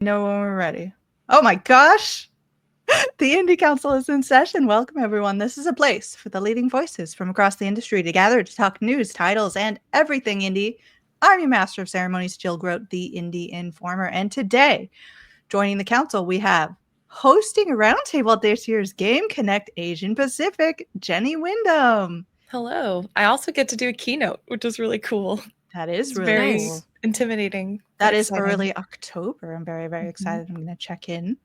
Know when we're ready. Oh my gosh! The Indie Council is in session. Welcome, everyone. This is a place for the leading voices from across the industry to gather to talk news, titles, and everything indie. I'm your Master of Ceremonies, Jill Grote, the Indie Informer. And today, joining the council, we have hosting a roundtable at this year's Game Connect Asian Pacific, Jenny Wyndham. Hello. I also get to do a keynote, which is really cool. That is It's really very cool. intimidating. That but is exciting. early October. I'm very, very excited. I'm going to check in.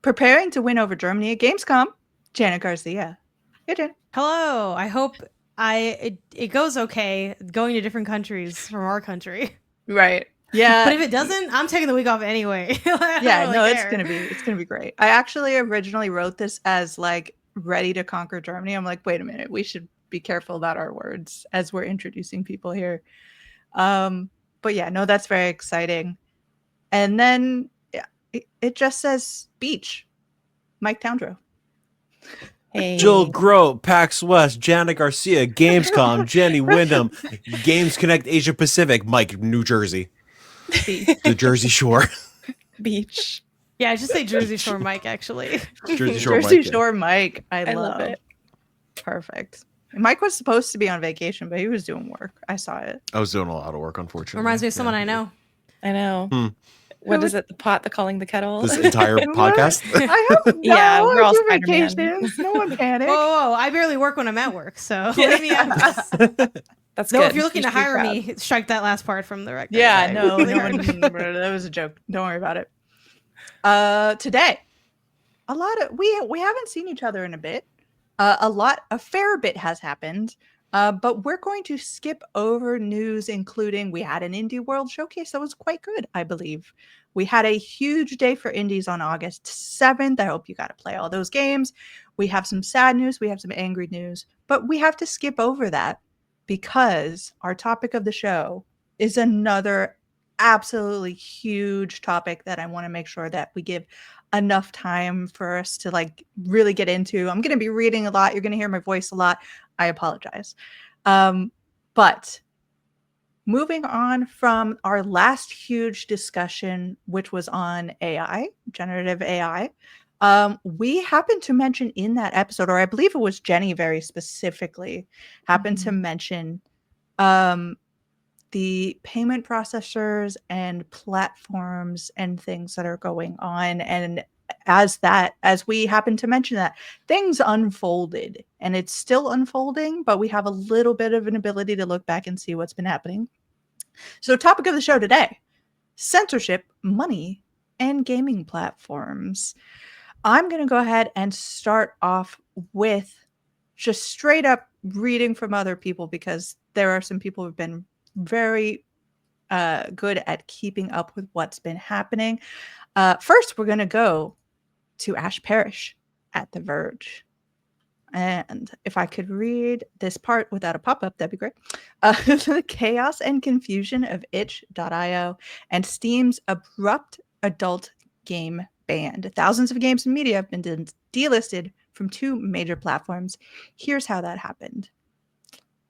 Preparing to win over Germany at Gamescom, Janet Garcia. Hey, Janet. Hello. I hope it goes okay going to different countries from our country. Right. Yeah. But if it doesn't, I'm taking the week off anyway. Yeah, no, it's gonna be great. I actually originally wrote this as like ready to conquer Germany. I'm like, wait a minute, we should be careful about our words as we're introducing people here. But yeah, no, that's very exciting. And then it just says beach. Mike Towndrow. Hey. Jill Grote, PAX West, Janet Garcia, Gamescom, Jenny Wyndham, Games Connect Asia Pacific, Mike, New Jersey. The Jersey Shore. Beach. Yeah, I just say Jersey Shore Mike, actually. Jersey Shore Jersey Mike. Shore Mike. I love it. Perfect. Mike was supposed to be on vacation, but he was doing work. I saw it. I was doing a lot of work, unfortunately. Reminds me of someone I know. I know. Hmm. What is it? The pot, the calling, the kettle? This entire podcast? I hope Yeah, we're all do Spider-Man. vacations. No one panic. Whoa, I barely work when I'm at work, so leave me out of this. That's No, good. if you're looking You to should be hire proud. me, strike that last part from the record. Yeah, I no really one. heard. That was a joke. Don't worry about it. Today, we haven't seen each other in a bit. A fair bit has happened. But we're going to skip over news, including we had an Indie World Showcase that was quite good, I believe. We had a huge day for indies on August 7th. I hope you got to play all those games. We have some sad news. We have some angry news. But we have to skip over that because our topic of the show is another absolutely huge topic that I want to make sure that we give enough time for us to like really get into. I'm going to be reading a lot. You're going to hear my voice a lot. I apologize. But moving on from our last huge discussion, which was on AI, generative AI, we happened to mention in that episode, or I believe it was Jenny very specifically, happened to mention the payment processors and platforms and things that are going on. And as we happen to mention that, things unfolded and it's still unfolding, but we have a little bit of an ability to look back and see what's been happening. So topic of the show today, censorship, money, and gaming platforms. I'm going to go ahead and start off with just straight up reading from other people because there are some people who've been very good at keeping up with what's been happening. First, we're going to go to Ash Parrish at The Verge. And if I could read this part without a pop-up, that'd be great. The chaos and confusion of itch.io and Steam's abrupt adult game ban. Thousands of games and media have been delisted from 2 major platforms. Here's how that happened.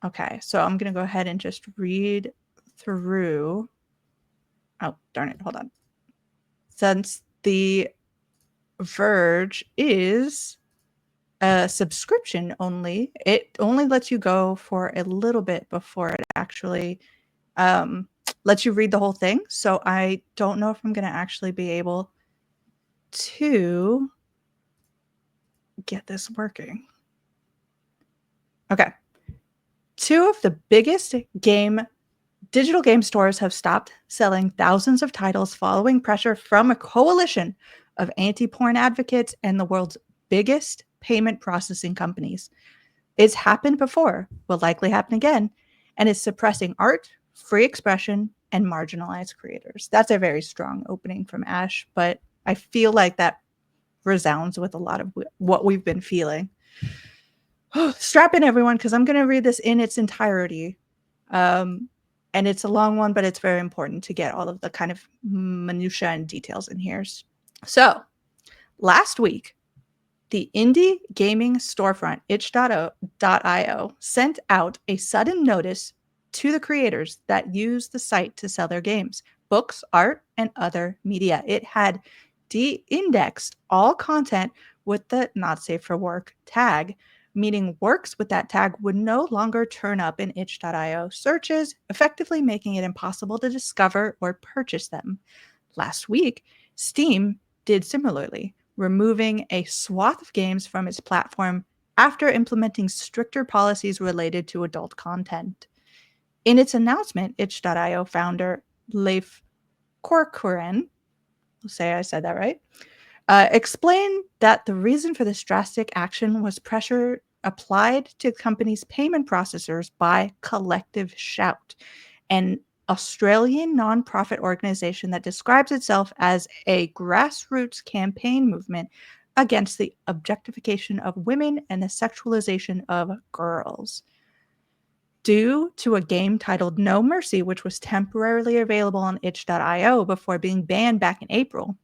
Okay, so I'm going to go ahead and just read through. Oh, darn it. Hold on. Since The Verge is a subscription only, it only lets you go for a little bit before it actually lets you read the whole thing. So I don't know if I'm going to actually be able to get this working. Okay. 2 of the biggest digital game stores have stopped selling thousands of titles following pressure from a coalition of anti-porn advocates and the world's biggest payment processing companies. It's happened before, will likely happen again, and is suppressing art, free expression, and marginalized creators. That's a very strong opening from Ash, but I feel like that resounds with a lot of what we've been feeling. Strap in, everyone, because I'm going to read this in its entirety. And it's a long one, but it's very important to get all of the kind of minutia and details in here. So, last week, the indie gaming storefront itch.io sent out a sudden notice to the creators that use the site to sell their games, books, art, and other media. It had de-indexed all content with the not safe for work tag, meaning works with that tag would no longer turn up in itch.io searches, effectively making it impossible to discover or purchase them. Last week, Steam did similarly, removing a swath of games from its platform after implementing stricter policies related to adult content. In its announcement, itch.io founder Leif Corcoran, say I said that right, explained that the reason for this drastic action was pressure applied to the company's payment processors by Collective Shout, an Australian nonprofit organization that describes itself as a grassroots campaign movement against the objectification of women and the sexualization of girls. Due to a game titled No Mercy, which was temporarily available on itch.io before being banned back in April,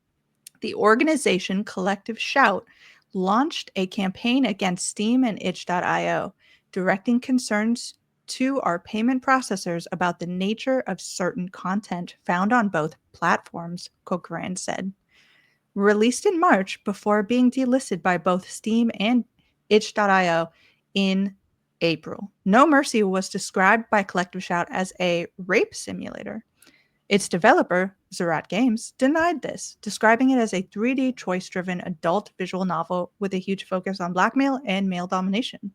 the organization Collective Shout launched a campaign against Steam and itch.io, directing concerns to our payment processors about the nature of certain content found on both platforms, Corcoran said. Released in March before being delisted by both Steam and itch.io in April. No Mercy was described by Collective Shout as a rape simulator. Its developer, Zerat Games, denied this, describing it as a 3D choice-driven adult visual novel with a huge focus on blackmail and male domination.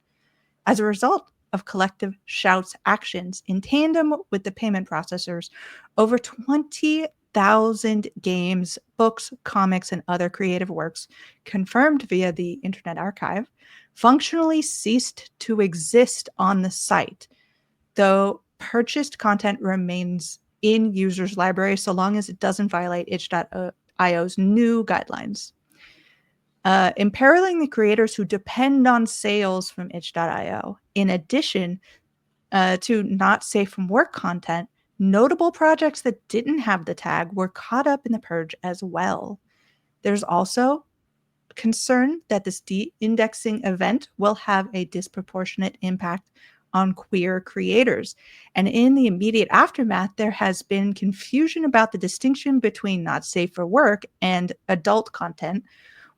As a result of Collective Shout's actions in tandem with the payment processors, over 20,000 games, books, comics, and other creative works confirmed via the Internet Archive functionally ceased to exist on the site, though purchased content remains in users' library so long as it doesn't violate itch.io's new guidelines. Imperiling the creators who depend on sales from itch.io. In addition to not safe from work content, notable projects that didn't have the tag were caught up in the purge as well. There's also concern that this de-indexing event will have a disproportionate impact on queer creators. And in the immediate aftermath, there has been confusion about the distinction between not safe for work and adult content,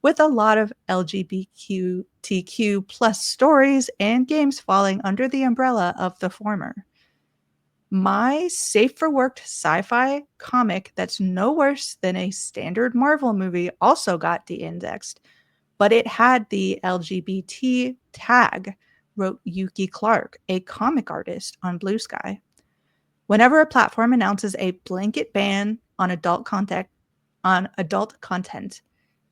with a lot of LGBTQ plus stories and games falling under the umbrella of the former. My safe for work sci-fi comic that's no worse than a standard Marvel movie also got de-indexed, but it had the LGBT tag, wrote Yuki Clark, a comic artist on Blue Sky. Whenever a platform announces a blanket ban on adult content,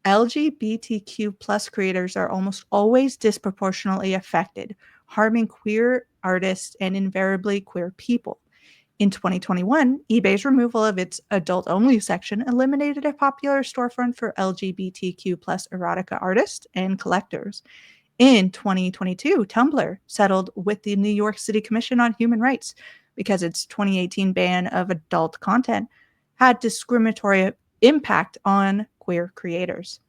LGBTQ plus creators are almost always disproportionately affected, harming queer artists and invariably queer people. In 2021, eBay's removal of its adult-only section eliminated a popular storefront for LGBTQ plus erotica artists and collectors. In 2022, Tumblr settled with the New York City Commission on Human Rights because its 2018 ban of adult content had discriminatory impact on queer creators.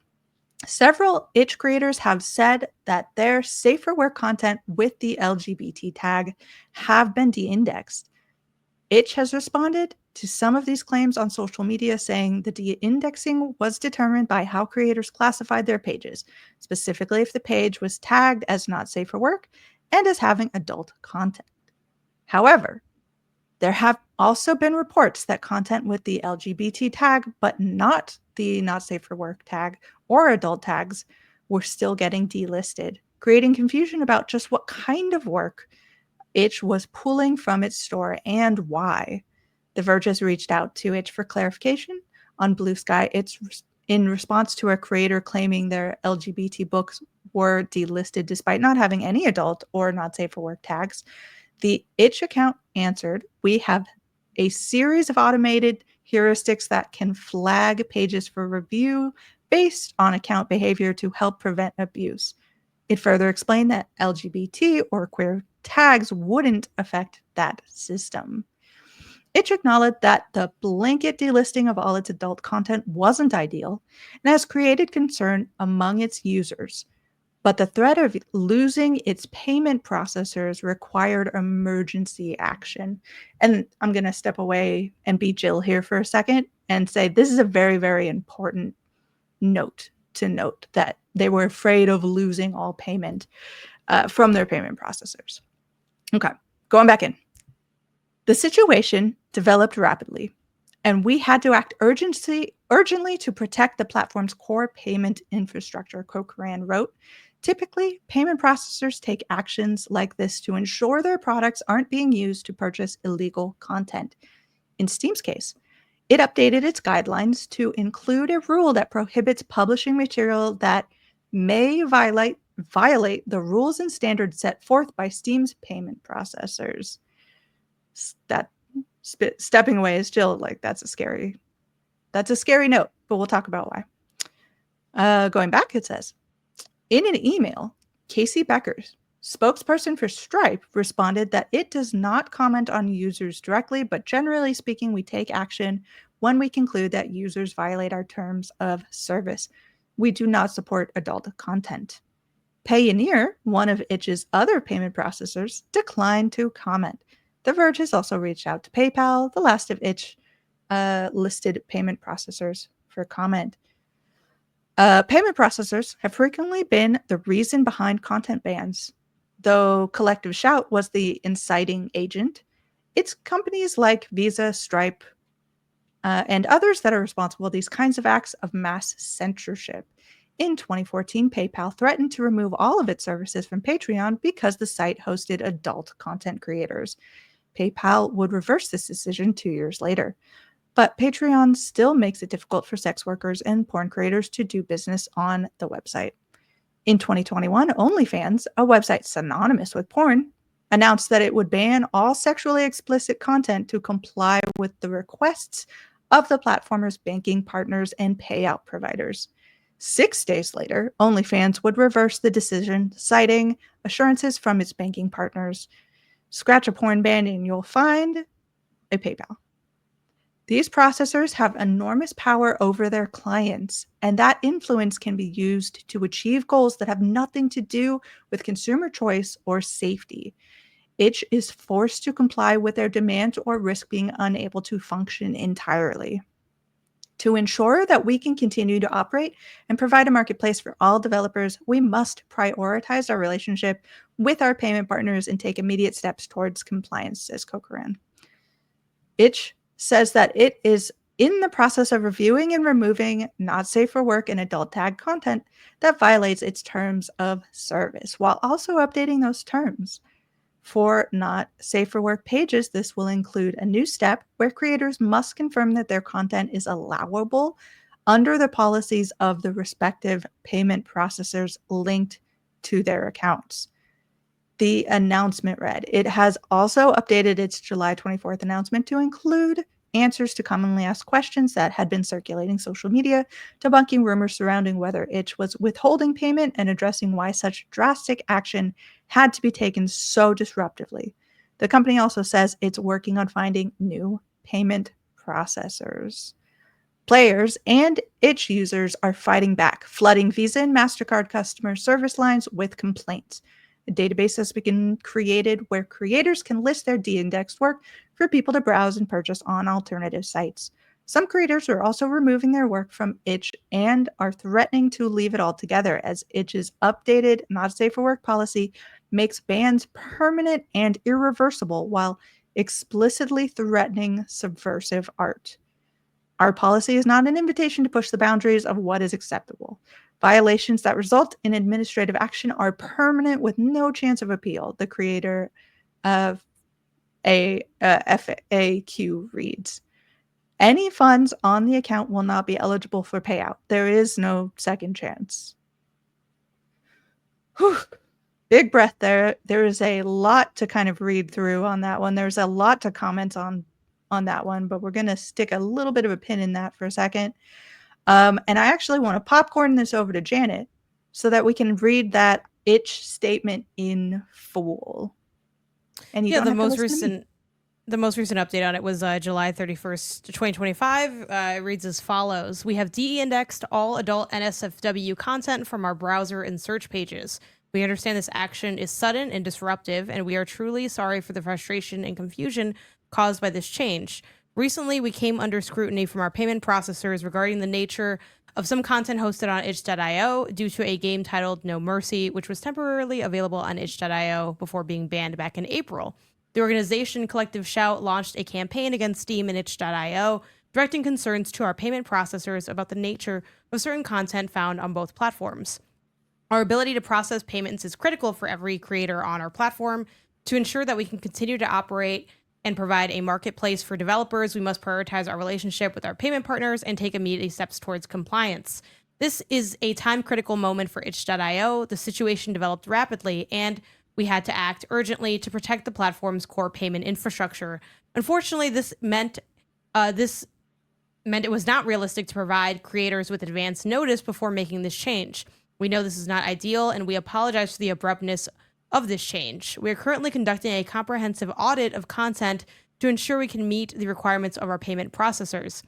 Several itch creators have said that their safe for work content with the LGBT tag have been de-indexed. Itch has responded to some of these claims on social media, saying the de-indexing was determined by how creators classified their pages, specifically if the page was tagged as not safe for work and as having adult content. However, there have also been reports that content with the LGBT tag, but not the not safe for work tag or adult tags, were still getting delisted, creating confusion about just what kind of work Itch was pulling from its store and why. The Verge has reached out to Itch for clarification. On Blue Sky, it's in response to a creator claiming their LGBT books were delisted despite not having any adult or not safe for work tags. The Itch account answered, "We have a series of automated heuristics that can flag pages for review based on account behavior to help prevent abuse." It further explained that LGBT or queer tags wouldn't affect that system. Itch acknowledged that the blanket delisting of all its adult content wasn't ideal and has created concern among its users. But the threat of losing its payment processors required emergency action. And I'm going to step away and be Jill here for a second and say this is a very, very important note that they were afraid of losing all payment from their payment processors. Okay, going back in. The situation developed rapidly, and we had to act urgently to protect the platform's core payment infrastructure, Corcoran wrote. Typically, payment processors take actions like this to ensure their products aren't being used to purchase illegal content. In Steam's case, it updated its guidelines to include a rule that prohibits publishing material that may violate the rules and standards set forth by Steam's payment processors. That stepping away is still like that's a scary note, but we'll talk about why. Going back, it says in an email, Casey Beckers, spokesperson for Stripe, responded that it does not comment on users directly, but generally speaking, we take action when we conclude that users violate our terms of service. We do not support adult content. Payoneer, one of Itch's other payment processors, declined to comment. The Verge has also reached out to PayPal, the last of Itch listed payment processors, for comment. Payment processors have frequently been the reason behind content bans. Though Collective Shout was the inciting agent, it's companies like Visa, Stripe, and others that are responsible for these kinds of acts of mass censorship. In 2014, PayPal threatened to remove all of its services from Patreon because the site hosted adult content creators. PayPal would reverse this decision 2 years later. But Patreon still makes it difficult for sex workers and porn creators to do business on the website. In 2021, OnlyFans, a website synonymous with porn, announced that it would ban all sexually explicit content to comply with the requests of the platform's banking partners and payout providers. 6 days later, OnlyFans would reverse the decision, citing assurances from its banking partners. Scratch a porn ban and you'll find a PayPal. These processors have enormous power over their clients, and that influence can be used to achieve goals that have nothing to do with consumer choice or safety. Itch is forced to comply with their demands or risk being unable to function entirely. To ensure that we can continue to operate and provide a marketplace for all developers, we must prioritize our relationship with our payment partners and take immediate steps towards compliance, says Corcoran. Itch says that it is in the process of reviewing and removing not safe for work and adult tag content that violates its terms of service, while also updating those terms. For not safe for work pages, this will include a new step where creators must confirm that their content is allowable under the policies of the respective payment processors linked to their accounts. The announcement read, it has also updated its July 24th announcement to include answers to commonly asked questions that had been circulating social media, debunking rumors surrounding whether Itch was withholding payment and addressing why such drastic action had to be taken so disruptively. The company also says it's working on finding new payment processors. Players and Itch users are fighting back, flooding Visa and MasterCard customer service lines with complaints. A database has been created where creators can list their de-indexed work for people to browse and purchase on alternative sites. Some creators are also removing their work from Itch and are threatening to leave it altogether, as Itch's updated not safe for work policy makes bans permanent and irreversible while explicitly threatening subversive art. Our policy is not an invitation to push the boundaries of what is acceptable. Violations that result in administrative action are permanent with no chance of appeal, the creator of a FAQ reads. Any funds on the account will not be eligible for payout. There is no second chance. Whew. Big breath there. There is a lot to kind of read through on that one. There's a lot to comment on that one, but we're going to stick a little bit of a pin in that for a second. And I actually want to popcorn this over to Janet so that we can read that Itch statement in full. And you don't the have to most listen to me. recent The most recent update on it was July 31st, 2025. It reads as follows. We have de-indexed all adult NSFW content from our browser and search pages. We understand this action is sudden and disruptive, and we are truly sorry for the frustration and confusion caused by this change. Recently, we came under scrutiny from our payment processors regarding the nature of some content hosted on itch.io due to a game titled No Mercy, which was temporarily available on itch.io before being banned back in April. The organization Collective Shout launched a campaign against Steam and itch.io, directing concerns to our payment processors about the nature of certain content found on both platforms. Our ability to process payments is critical for every creator on our platform. To ensure that we can continue to operate and provide a marketplace for developers, we must prioritize our relationship with our payment partners and take immediate steps towards compliance. This is a time-critical moment for itch.io. The situation developed rapidly, and we had to act urgently to protect the platform's core payment infrastructure. Unfortunately, this meant it was not realistic to provide creators with advance notice before making this change. We know this is not ideal, and we apologize for the abruptness of this change. We are currently conducting a comprehensive audit of content to ensure we can meet the requirements of our payment processors.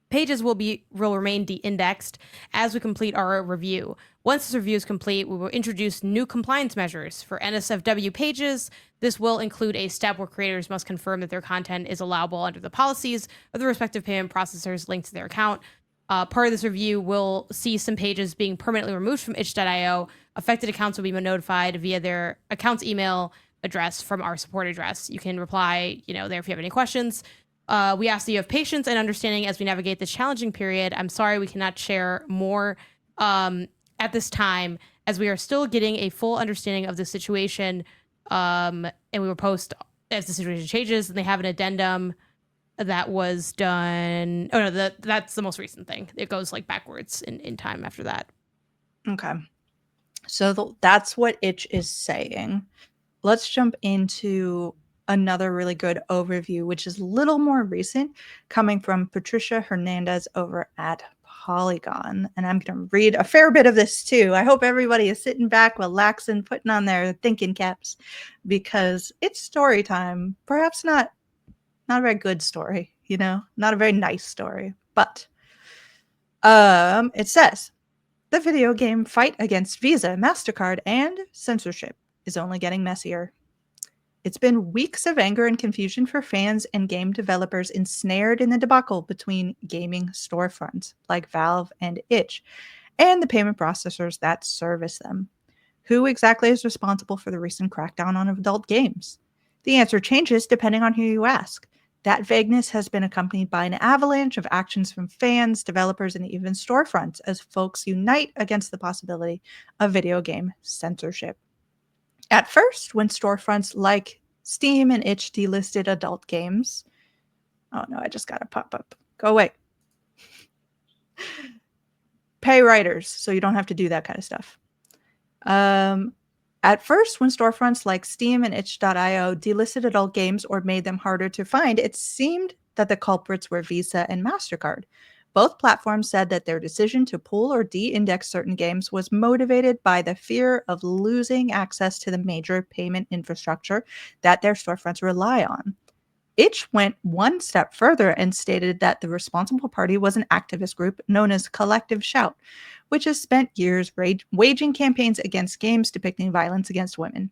Pages will remain de-indexed as we complete our review. Once this review is complete, we will introduce new compliance measures. For NSFW pages, this will include a step where creators must confirm that their content is allowable under the policies of the respective payment processors linked to their account. Part of this review will see some pages being permanently removed from itch.io. Affected accounts will be notified via their account's email address from our support address. You can reply, there if you have any questions. We ask that you have patience and understanding as we navigate this challenging period. I'm sorry we cannot share more at this time, as we are still getting a full understanding of the situation. And we will post as the situation changes, and they have an addendum that was done. Oh no, that's the most recent thing. It goes like backwards in time after that. Okay. So that's what itch is saying. Let's jump into another really good overview, which is a little more recent, coming from Patricia Hernandez over at Polygon. And I'm going to read a fair bit of this too. I hope everybody is sitting back, relaxing, putting on their thinking caps, because it's story time. Perhaps not a very good story, not a very nice story, but it says, the video game fight against Visa, MasterCard, and censorship is only getting messier. It's been weeks of anger and confusion for fans and game developers ensnared in the debacle between gaming storefronts like Valve and itch, and the payment processors that service them. Who exactly is responsible for the recent crackdown on adult games? The answer changes depending on who you ask. That vagueness has been accompanied by an avalanche of actions from fans, developers, and even storefronts as folks unite against the possibility of video game censorship. At first, when storefronts like Steam and itch delisted adult games... Oh no, I just got a pop-up. Go away. Pay writers, so you don't have to do that kind of stuff. At first, when storefronts like Steam and itch.io delisted adult games or made them harder to find, it seemed that the culprits were Visa and MasterCard. Both platforms said that their decision to pull or de-index certain games was motivated by the fear of losing access to the major payment infrastructure that their storefronts rely on. Itch went one step further and stated that the responsible party was an activist group known as Collective Shout, which has spent years waging campaigns against games depicting violence against women.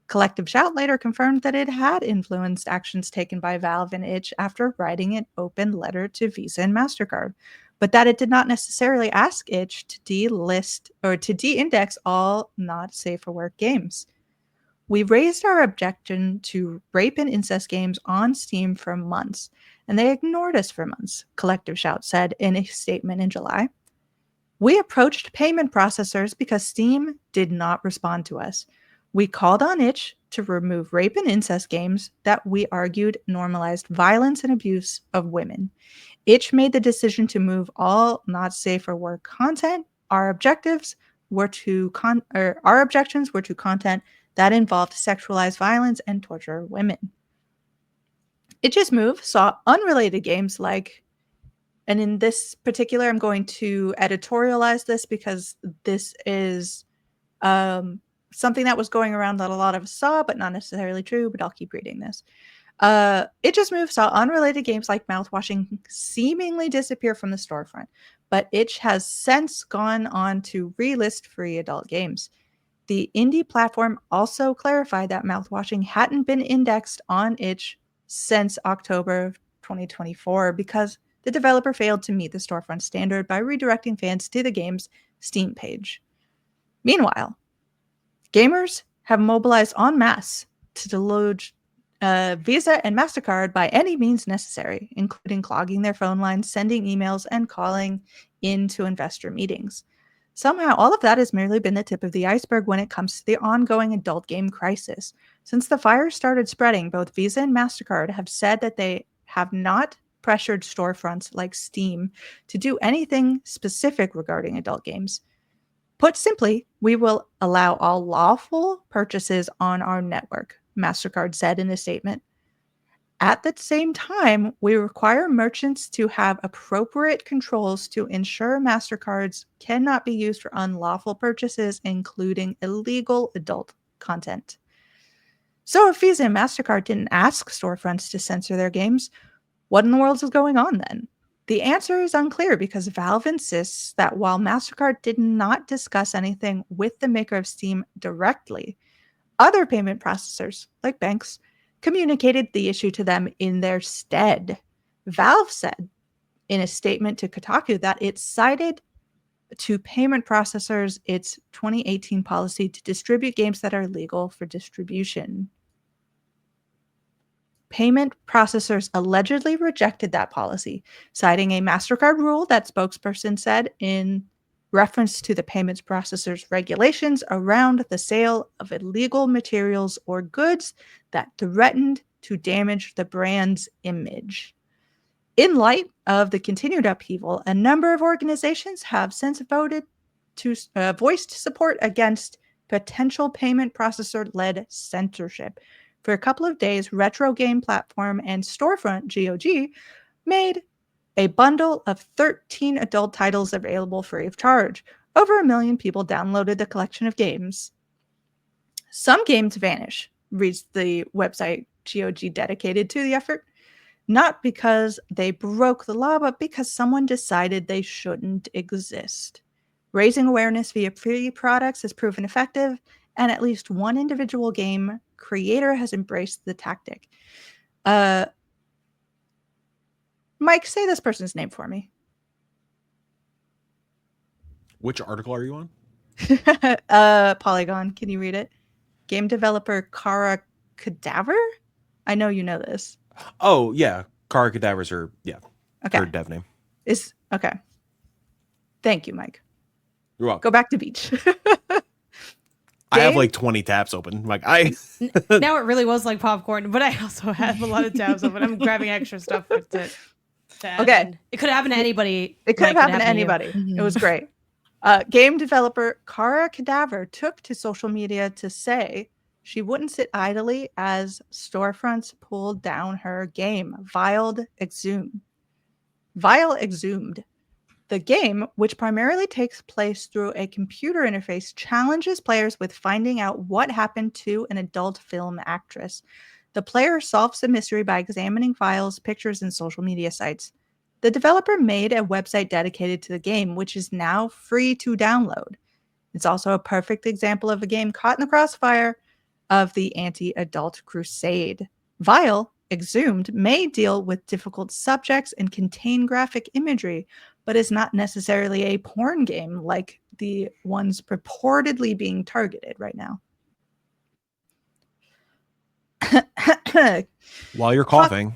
Collective Shout later confirmed that it had influenced actions taken by Valve and itch after writing an open letter to Visa and MasterCard, but that it did not necessarily ask itch to delist or to de-index all not safe for work games. We raised our objection to rape and incest games on Steam for months, and they ignored us for months, Collective Shout said in a statement in July. We approached payment processors because Steam did not respond to us. We called on itch to remove rape and incest games that we argued normalized violence and abuse of women. Itch made the decision to move all not safe for work content. Our objections were to content that involved sexualized violence and torture of women. Itch's move saw unrelated games like, and in this particular, I'm going to editorialize this because this is something that was going around that a lot of us saw, but not necessarily true, but I'll keep reading this. It just moves saw unrelated games like mouthwashing seemingly disappear from the storefront, but Itch has since gone on to relist free adult games. The indie platform also clarified that mouthwashing hadn't been indexed on Itch since October of 2024 because the developer failed to meet the storefront standard by redirecting fans to the game's Steam page. Meanwhile, gamers have mobilized en masse to deluge Visa and MasterCard by any means necessary, including clogging their phone lines, sending emails, and calling into investor meetings. Somehow, all of that has merely been the tip of the iceberg when it comes to the ongoing adult game crisis. Since the fire started spreading, both Visa and MasterCard have said that they have not pressured storefronts like Steam to do anything specific regarding adult games. Put simply, we will allow all lawful purchases on our network, MasterCard said in a statement. At the same time, we require merchants to have appropriate controls to ensure MasterCards cannot be used for unlawful purchases, including illegal adult content. So if Visa and MasterCard didn't ask storefronts to censor their games, what in the world is going on then? The answer is unclear because Valve insists that while MasterCard did not discuss anything with the maker of Steam directly, other payment processors, like banks, communicated the issue to them in their stead. Valve said in a statement to Kotaku that it cited to payment processors its 2018 policy to distribute games that are legal for distribution. Payment processors allegedly rejected that policy, citing a MasterCard rule that spokesperson said in reference to the payments processors' regulations around the sale of illegal materials or goods that threatened to damage the brand's image. In light of the continued upheaval, a number of organizations have since voiced support against potential payment processor-led censorship. For a couple of days, retro game platform and storefront GOG made a bundle of 13 adult titles available free of charge. Over 1 million people downloaded the collection of games. Some games vanish, reads the website GOG dedicated to the effort, not because they broke the law, but because someone decided they shouldn't exist. Raising awareness via free products has proven effective, and at least one individual game creator has embraced the tactic. Mike, say this person's name for me. Which article are you on? Polygon. Can you read it? Game developer Kara Cadaver? I know you know this. Oh, yeah. Kara Cadavers are, yeah. Okay. Her dev name. Okay. Thank you, Mike. You're welcome. Go back to beach. I have like 20 tabs open. Now it really was like popcorn, but I also have a lot of tabs open. I'm grabbing extra stuff to add Okay. in. It could happen to anybody. It could have happened to anybody. Mm-hmm. It was great. Game developer Kara Cadaver took to social media to say she wouldn't sit idly as storefronts pulled down her game, Vile Exhumed. The game, which primarily takes place through a computer interface, challenges players with finding out what happened to an adult film actress. The player solves the mystery by examining files, pictures, and social media sites. The developer made a website dedicated to the game, which is now free to download. It's also a perfect example of a game caught in the crossfire of the anti-adult crusade. Vile Exhumed may deal with difficult subjects and contain graphic imagery, but is not necessarily a porn game like the ones purportedly being targeted right now. While you're coughing,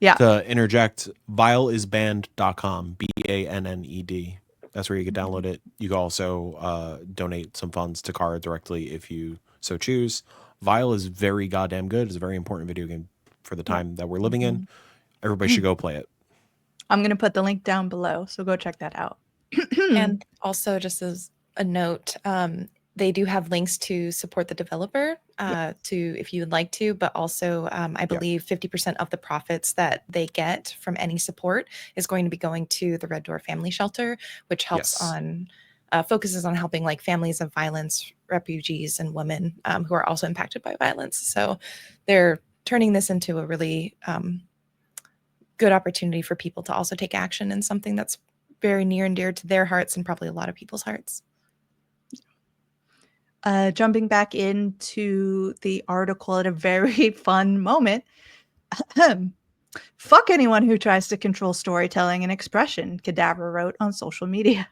yeah. To interject, vileisbanned.com, BANNED. That's where you can download it. You can also donate some funds to Kara directly if you so choose. Vile is very goddamn good. It's a very important video game for the time that we're living in. Everybody should go play it. I'm going to put the link down below, so go check that out. And also, just as a note, they do have links to support the developer to if you would like to, but also I believe 50% of the profits that they get from any support is going to be going to the Red Door Family Shelter, which helps on focuses on helping like families of violence, refugees, and women who are also impacted by violence. So they're turning this into a really good opportunity for people to also take action in something that's very near and dear to their hearts and probably a lot of people's hearts. Jumping back into the article at a very fun moment. Fuck anyone who tries to control storytelling and expression, Cadaver wrote on social media.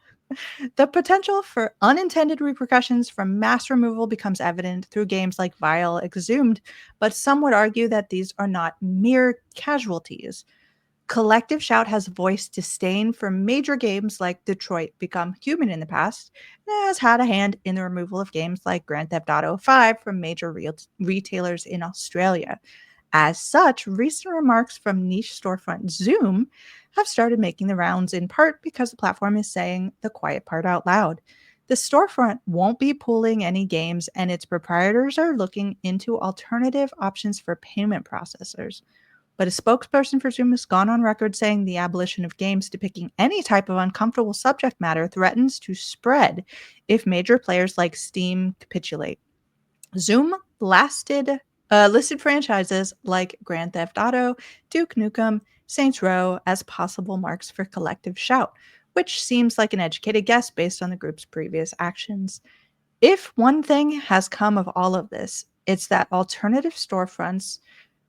The potential for unintended repercussions from mass removal becomes evident through games like Vile Exhumed, but some would argue that these are not mere casualties. Collective Shout has voiced disdain for major games like Detroit Become Human in the past, and has had a hand in the removal of games like Grand Theft Auto 5 from major retailers in Australia. As such, recent remarks from niche storefront Zoom have started making the rounds in part because the platform is saying the quiet part out loud. The storefront won't be pooling any games, and its proprietors are looking into alternative options for payment processors. But a spokesperson for Zoom has gone on record saying the abolition of games depicting any type of uncomfortable subject matter threatens to spread if major players like Steam capitulate. Zoom listed franchises like Grand Theft Auto, Duke Nukem, Saints Row as possible marks for Collective Shout, which seems like an educated guess based on the group's previous actions. If one thing has come of all of this, it's that alternative storefronts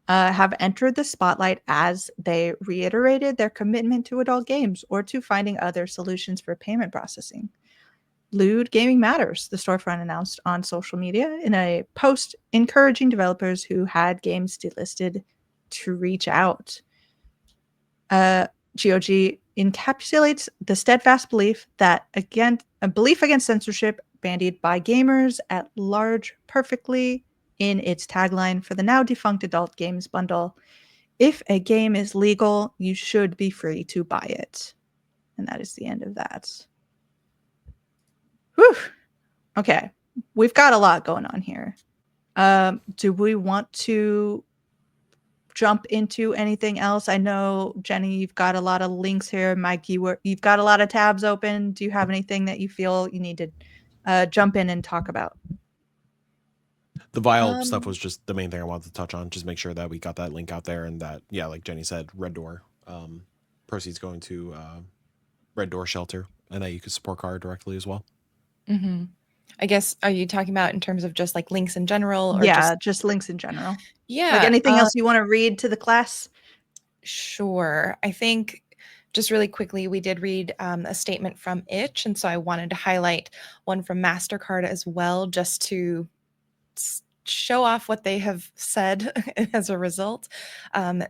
have entered the spotlight as they reiterated their commitment to adult games or to finding other solutions for payment processing. Lewd Gaming Matters, the storefront announced on social media in a post encouraging developers who had games delisted to reach out. GOG encapsulates the steadfast belief that a belief against censorship bandied by gamers at large perfectly in its tagline for the now defunct adult games bundle. If a game is legal, you should be free to buy it. And that is the end of that. Whew. Okay. We've got a lot going on here. Do we want to jump into anything else? I know, Jenny, you've got a lot of links here. Mike, you've got a lot of tabs open. Do you have anything that you feel you need to jump in and talk about? The Vile stuff was just the main thing I wanted to touch on. Just make sure that we got that link out there, and that, yeah, like Jenny said, Red Door proceeds going to Red Door Shelter, and that you could support Car directly as well. Mm-hmm. I guess, are you talking about in terms of just like links in general? Or yeah, just links in general. Yeah. Like anything else you want to read to the class? Sure. I think just really quickly, we did read a statement from Itch, and so I wanted to highlight one from MasterCard as well, just to show off what they have said as a result.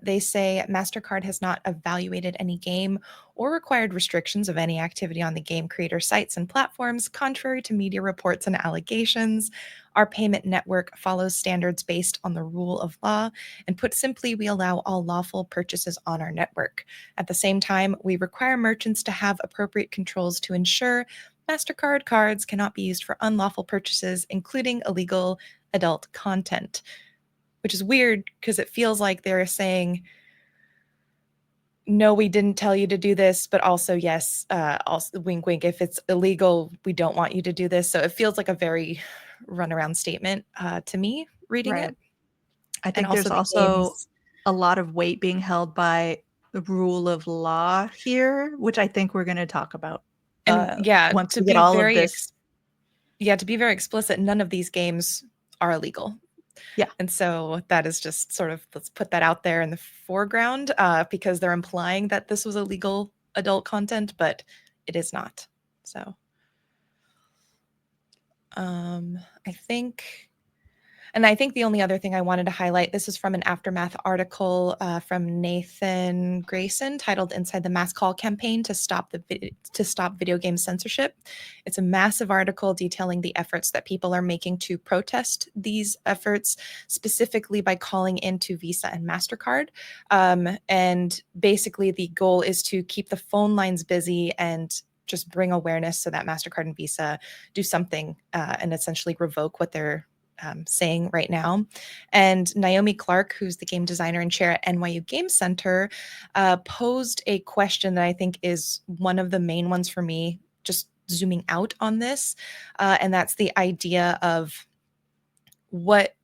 They say MasterCard has not evaluated any game or required restrictions of any activity on the game creator sites and platforms, contrary to media reports and allegations. Our payment network follows standards based on the rule of law, and put simply, we allow all lawful purchases on our network. At the same time, we require merchants to have appropriate controls to ensure MasterCard cards cannot be used for unlawful purchases, including illegal adult content, which is weird because it feels like they're saying, no, we didn't tell you to do this, but also, yes, also wink, wink, if it's illegal, we don't want you to do this. So it feels like a very runaround statement to me reading it. I think there's also a lot of weight being held by the rule of law here, which I think we're going to talk about. And yeah, once to we be get all of very this. To be very explicit, none of these games are illegal. Yeah. And so that is just sort of, let's put that out there in the foreground because they're implying that this was illegal adult content, but it is not. So I think the only other thing I wanted to highlight, this is from an Aftermath article from Nathan Grayson titled "Inside the Mass Call Campaign to Stop Video Game Censorship." It's a massive article detailing the efforts that people are making to protest these efforts, specifically by calling into Visa and MasterCard. And basically the goal is to keep the phone lines busy and just bring awareness so that MasterCard and Visa do something and essentially revoke what they're saying right now. And Naomi Clark, who's the game designer and chair at NYU Game Center, posed a question that I think is one of the main ones for me, just zooming out on this. And that's the idea of what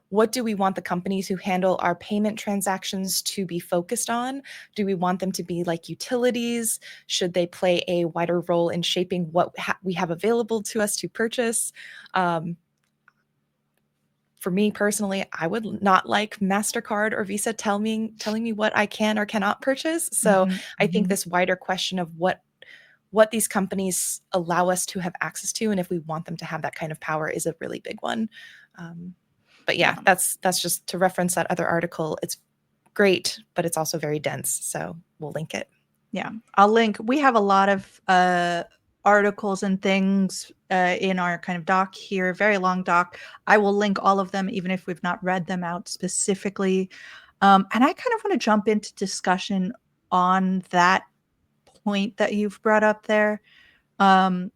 what do we want the companies who handle our payment transactions to be focused on? Do we want them to be like utilities? Should they play a wider role in shaping what we have available to us to purchase? For me personally, I would not like MasterCard or Visa telling me what I can or cannot purchase. So I think this wider question of what these companies allow us to have access to, and if we want them to have that kind of power, is a really big one. But yeah, that's just to reference that other article. It's great, but it's also very dense. So we'll link it. Yeah, I'll link. We have a lot of articles and things in our kind of doc here, very long doc. I will link all of them, even if we've not read them out specifically. And I kind of want to jump into discussion on that point that you've brought up there. Because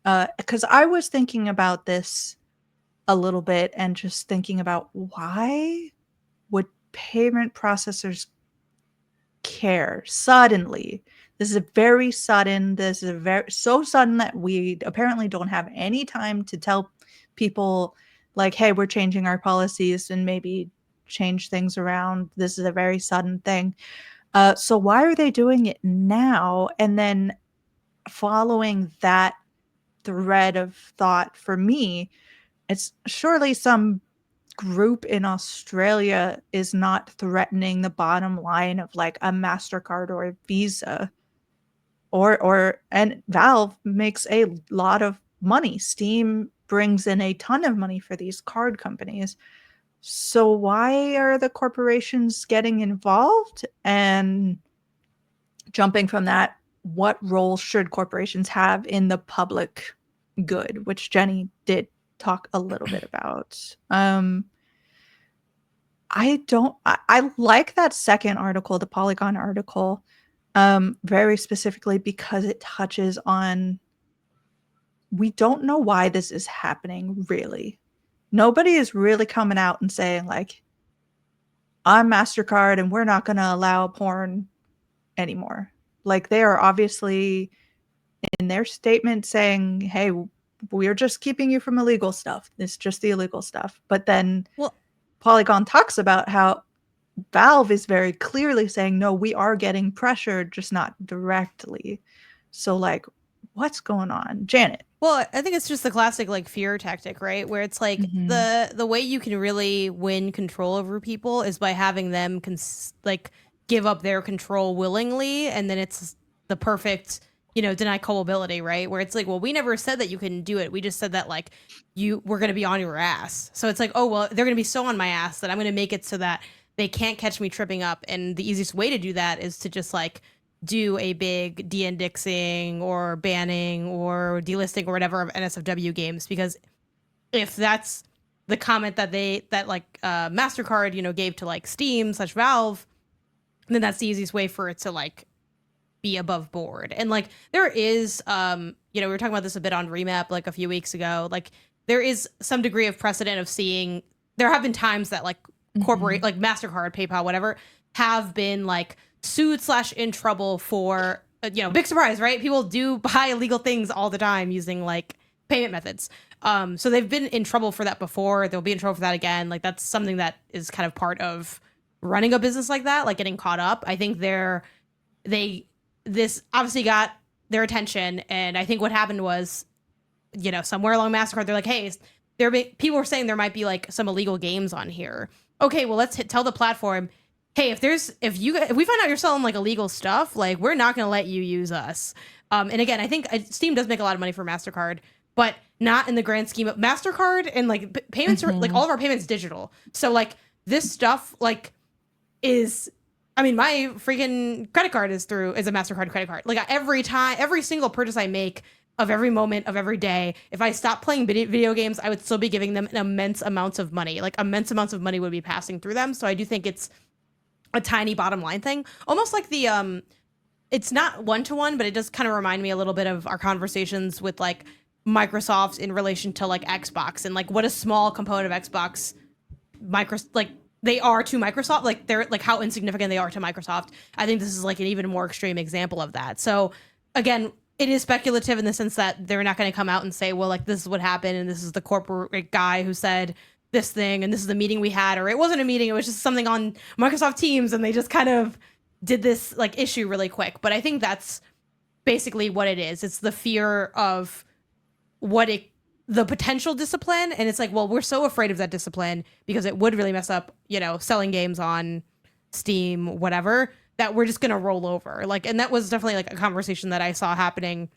I was thinking about this a little bit and just thinking about why would payment processors care suddenly. This is very sudden. This is so sudden that we apparently don't have any time to tell people like, hey, we're changing our policies and maybe change things around. This is a very sudden thing. So why are they doing it now? And then following that thread of thought for me, it's surely some group in Australia is not threatening the bottom line of like a MasterCard or a Visa. And Valve makes a lot of money. Steam brings in a ton of money for these card companies. So why are the corporations getting involved? And jumping from that, what role should corporations have in the public good, which Jenny did talk a little bit about. I like that second article, the Polygon article, very specifically because it touches on, we don't know why this is happening, really. Nobody is really coming out and saying like, I'm MasterCard and we're not going to allow porn anymore. Like, they are obviously in their statement saying, hey, we're just keeping you from illegal stuff. It's just the illegal stuff. But then Polygon talks about how Valve is very clearly saying, no, we are getting pressured, just not directly. So like, what's going on? Janet. Well, I think it's just the classic like fear tactic, right? Where it's like the way you can really win control over people is by having them give up their control willingly, and then it's the perfect, deny culpability, right? Where it's like, well, we never said that you couldn't do it. We just said that like we're going to be on your ass. So it's like, oh, well, they're going to be so on my ass that I'm going to make it so that they can't catch me tripping up. And the easiest way to do that is to just like do a big de-indexing or banning or delisting or whatever of NSFW games, because if that's the comment that MasterCard gave to like Steam / Valve, then that's the easiest way for it to like be above board. And like there is we were talking about this a bit on Remap like a few weeks ago, like there is some degree of precedent of seeing, there have been times that like corporate like MasterCard, PayPal, whatever, have been like sued / in trouble for big surprise, right? People do buy illegal things all the time using like payment methods. So they've been in trouble for that before. They'll be in trouble for that again. Like that's something that is kind of part of running a business like that, like getting caught up. I think this obviously got their attention, and I think what happened was, somewhere along MasterCard, they're like, hey, people were saying there might be like some illegal games on here. Okay, well, let's tell the platform, hey, if we find out you're selling like illegal stuff, like we're not going to let you use us. And again, I think Steam does make a lot of money for MasterCard, but not in the grand scheme of MasterCard, and like payments are like all of our payments digital. So like this stuff like is, I mean, my freaking credit card is a MasterCard credit card. Like every single purchase I make of every moment of every day, if I stopped playing video games, I would still be giving them an immense amounts of money. Like immense amounts of money would be passing through them. So I do think it's a tiny bottom line thing. Almost like it's not one-to-one, but it does kind of remind me a little bit of our conversations with like Microsoft in relation to like Xbox, and like what a small component of Xbox they are to Microsoft, like they're like how insignificant they are to Microsoft. I think this is like an even more extreme example of that. So again, it is speculative in the sense that they're not going to come out and say, well, like this is what happened and this is the corporate guy who said this thing and this is the meeting we had, or it wasn't a meeting, it was just something on Microsoft Teams and they just kind of did this like issue really quick. But I think that's basically what it is. It's the fear of the potential discipline, and it's like, well, we're so afraid of that discipline because it would really mess up, selling games on Steam, whatever, that we're just gonna roll over. Like, and that was definitely like a conversation that I saw happening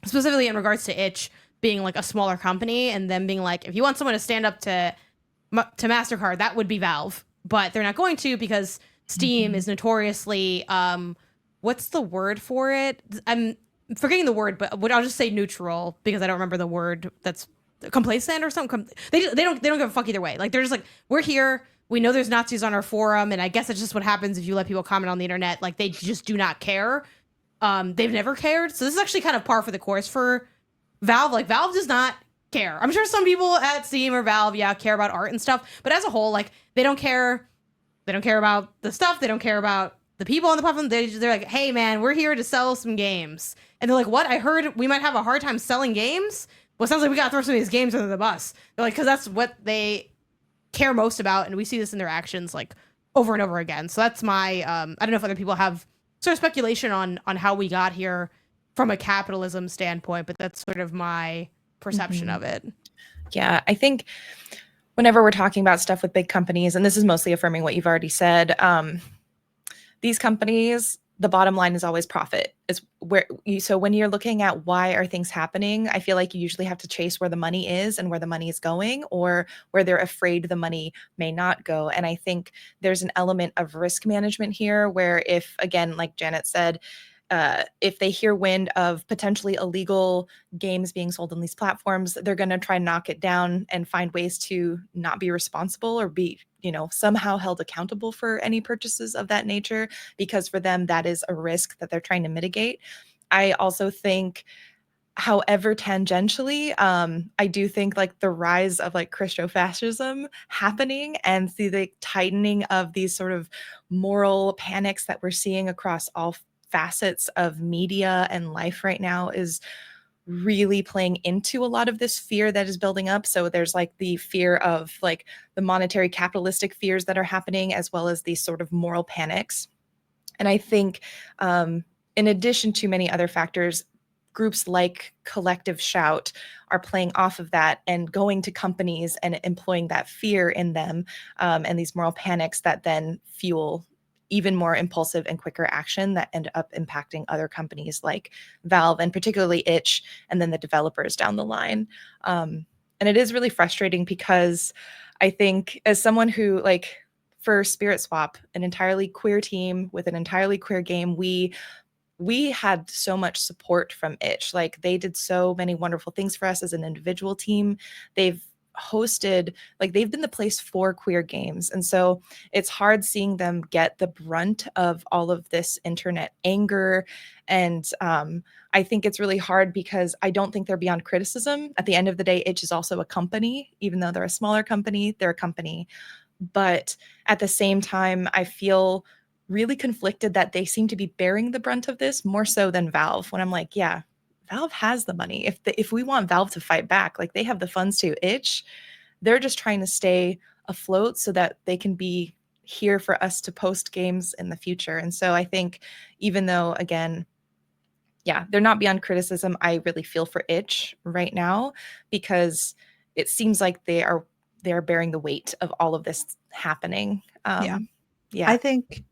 specifically in regards to itch being like a smaller company and them being like, if you want someone to stand up to MasterCard, that would be Valve, but they're not going to because Steam is notoriously what's the word for it? I'm forgetting the word, but I'll just say neutral because I don't remember the word. That's complacent or something. They don't give a fuck either way. Like, they're just like, we're here. We know there's Nazis on our forum, and I guess it's just what happens if you let people comment on the internet. Like, they just do not care. They've never cared. So this is actually kind of par for the course for Valve. Like, Valve does not care. I'm sure some people at Steam or Valve, care about art and stuff, but as a whole, like, they don't care. They don't care about the stuff. They don't care about the people on the platform. They're like, hey man, we're here to sell some games. And they're like, what? I heard we might have a hard time selling games. Well, it sounds like we gotta throw some of these games under the bus. They're like, because that's what they care most about, and we see this in their actions like over and over again. So that's my I don't know if other people have sort of speculation on how we got here from a capitalism standpoint, but that's sort of my perception of it. Yeah, I think whenever we're talking about stuff with big companies, and this is mostly affirming what you've already said, these companies, the bottom line is always profit. So when you're looking at why are things happening, I feel like you usually have to chase where the money is and where the money is going, or where they're afraid the money may not go. And I think there's an element of risk management here where if, again, like Janet said, if they hear wind of potentially illegal games being sold on these platforms, they're going to try and knock it down and find ways to not be responsible or be, somehow held accountable for any purchases of that nature, because for them, that is a risk that they're trying to mitigate. I also think, however, tangentially, I do think like the rise of like Christo-fascism happening and the tightening of these sort of moral panics that we're seeing across all facets of media and life right now is really playing into a lot of this fear that is building up. So there's like the fear of like the monetary capitalistic fears that are happening, as well as these sort of moral panics. And I think in addition to many other factors, groups like Collective Shout are playing off of that and going to companies and employing that fear in them, and these moral panics that then fuel even more impulsive and quicker action that end up impacting other companies like Valve and particularly itch, and then the developers down the line. And it is really frustrating because I think, as someone who, like, for Spirit Swap, an entirely queer team with an entirely queer game, we had so much support from itch. Like, they did so many wonderful things for us as an individual team. They've been the place for queer games. And so it's hard seeing them get the brunt of all of this internet anger. And I think it's really hard because I don't think they're beyond criticism. At the end of the day, itch is also a company. Even though they're a smaller company, they're a company. But at the same time, I feel really conflicted that they seem to be bearing the brunt of this more so than Valve, when I'm like, yeah, Valve has the money. If we want Valve to fight back, like, they have the funds to. Itch, they're just trying to stay afloat so that they can be here for us to post games in the future. And so I think, even though, again, they're not beyond criticism, I really feel for itch right now, because it seems like they're bearing the weight of all of this happening. I think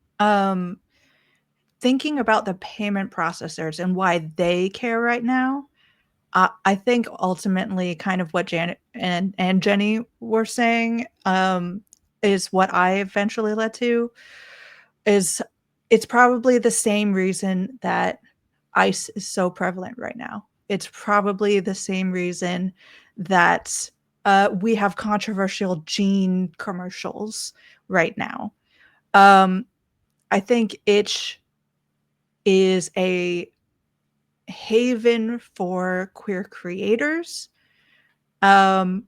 thinking about the payment processors and why they care right now, I think ultimately kind of what Janet and Jenny were saying is what I eventually led to, is it's probably the same reason that ICE is so prevalent right now. It's probably the same reason that we have controversial gene commercials right now. I think itch is a haven for queer creators. And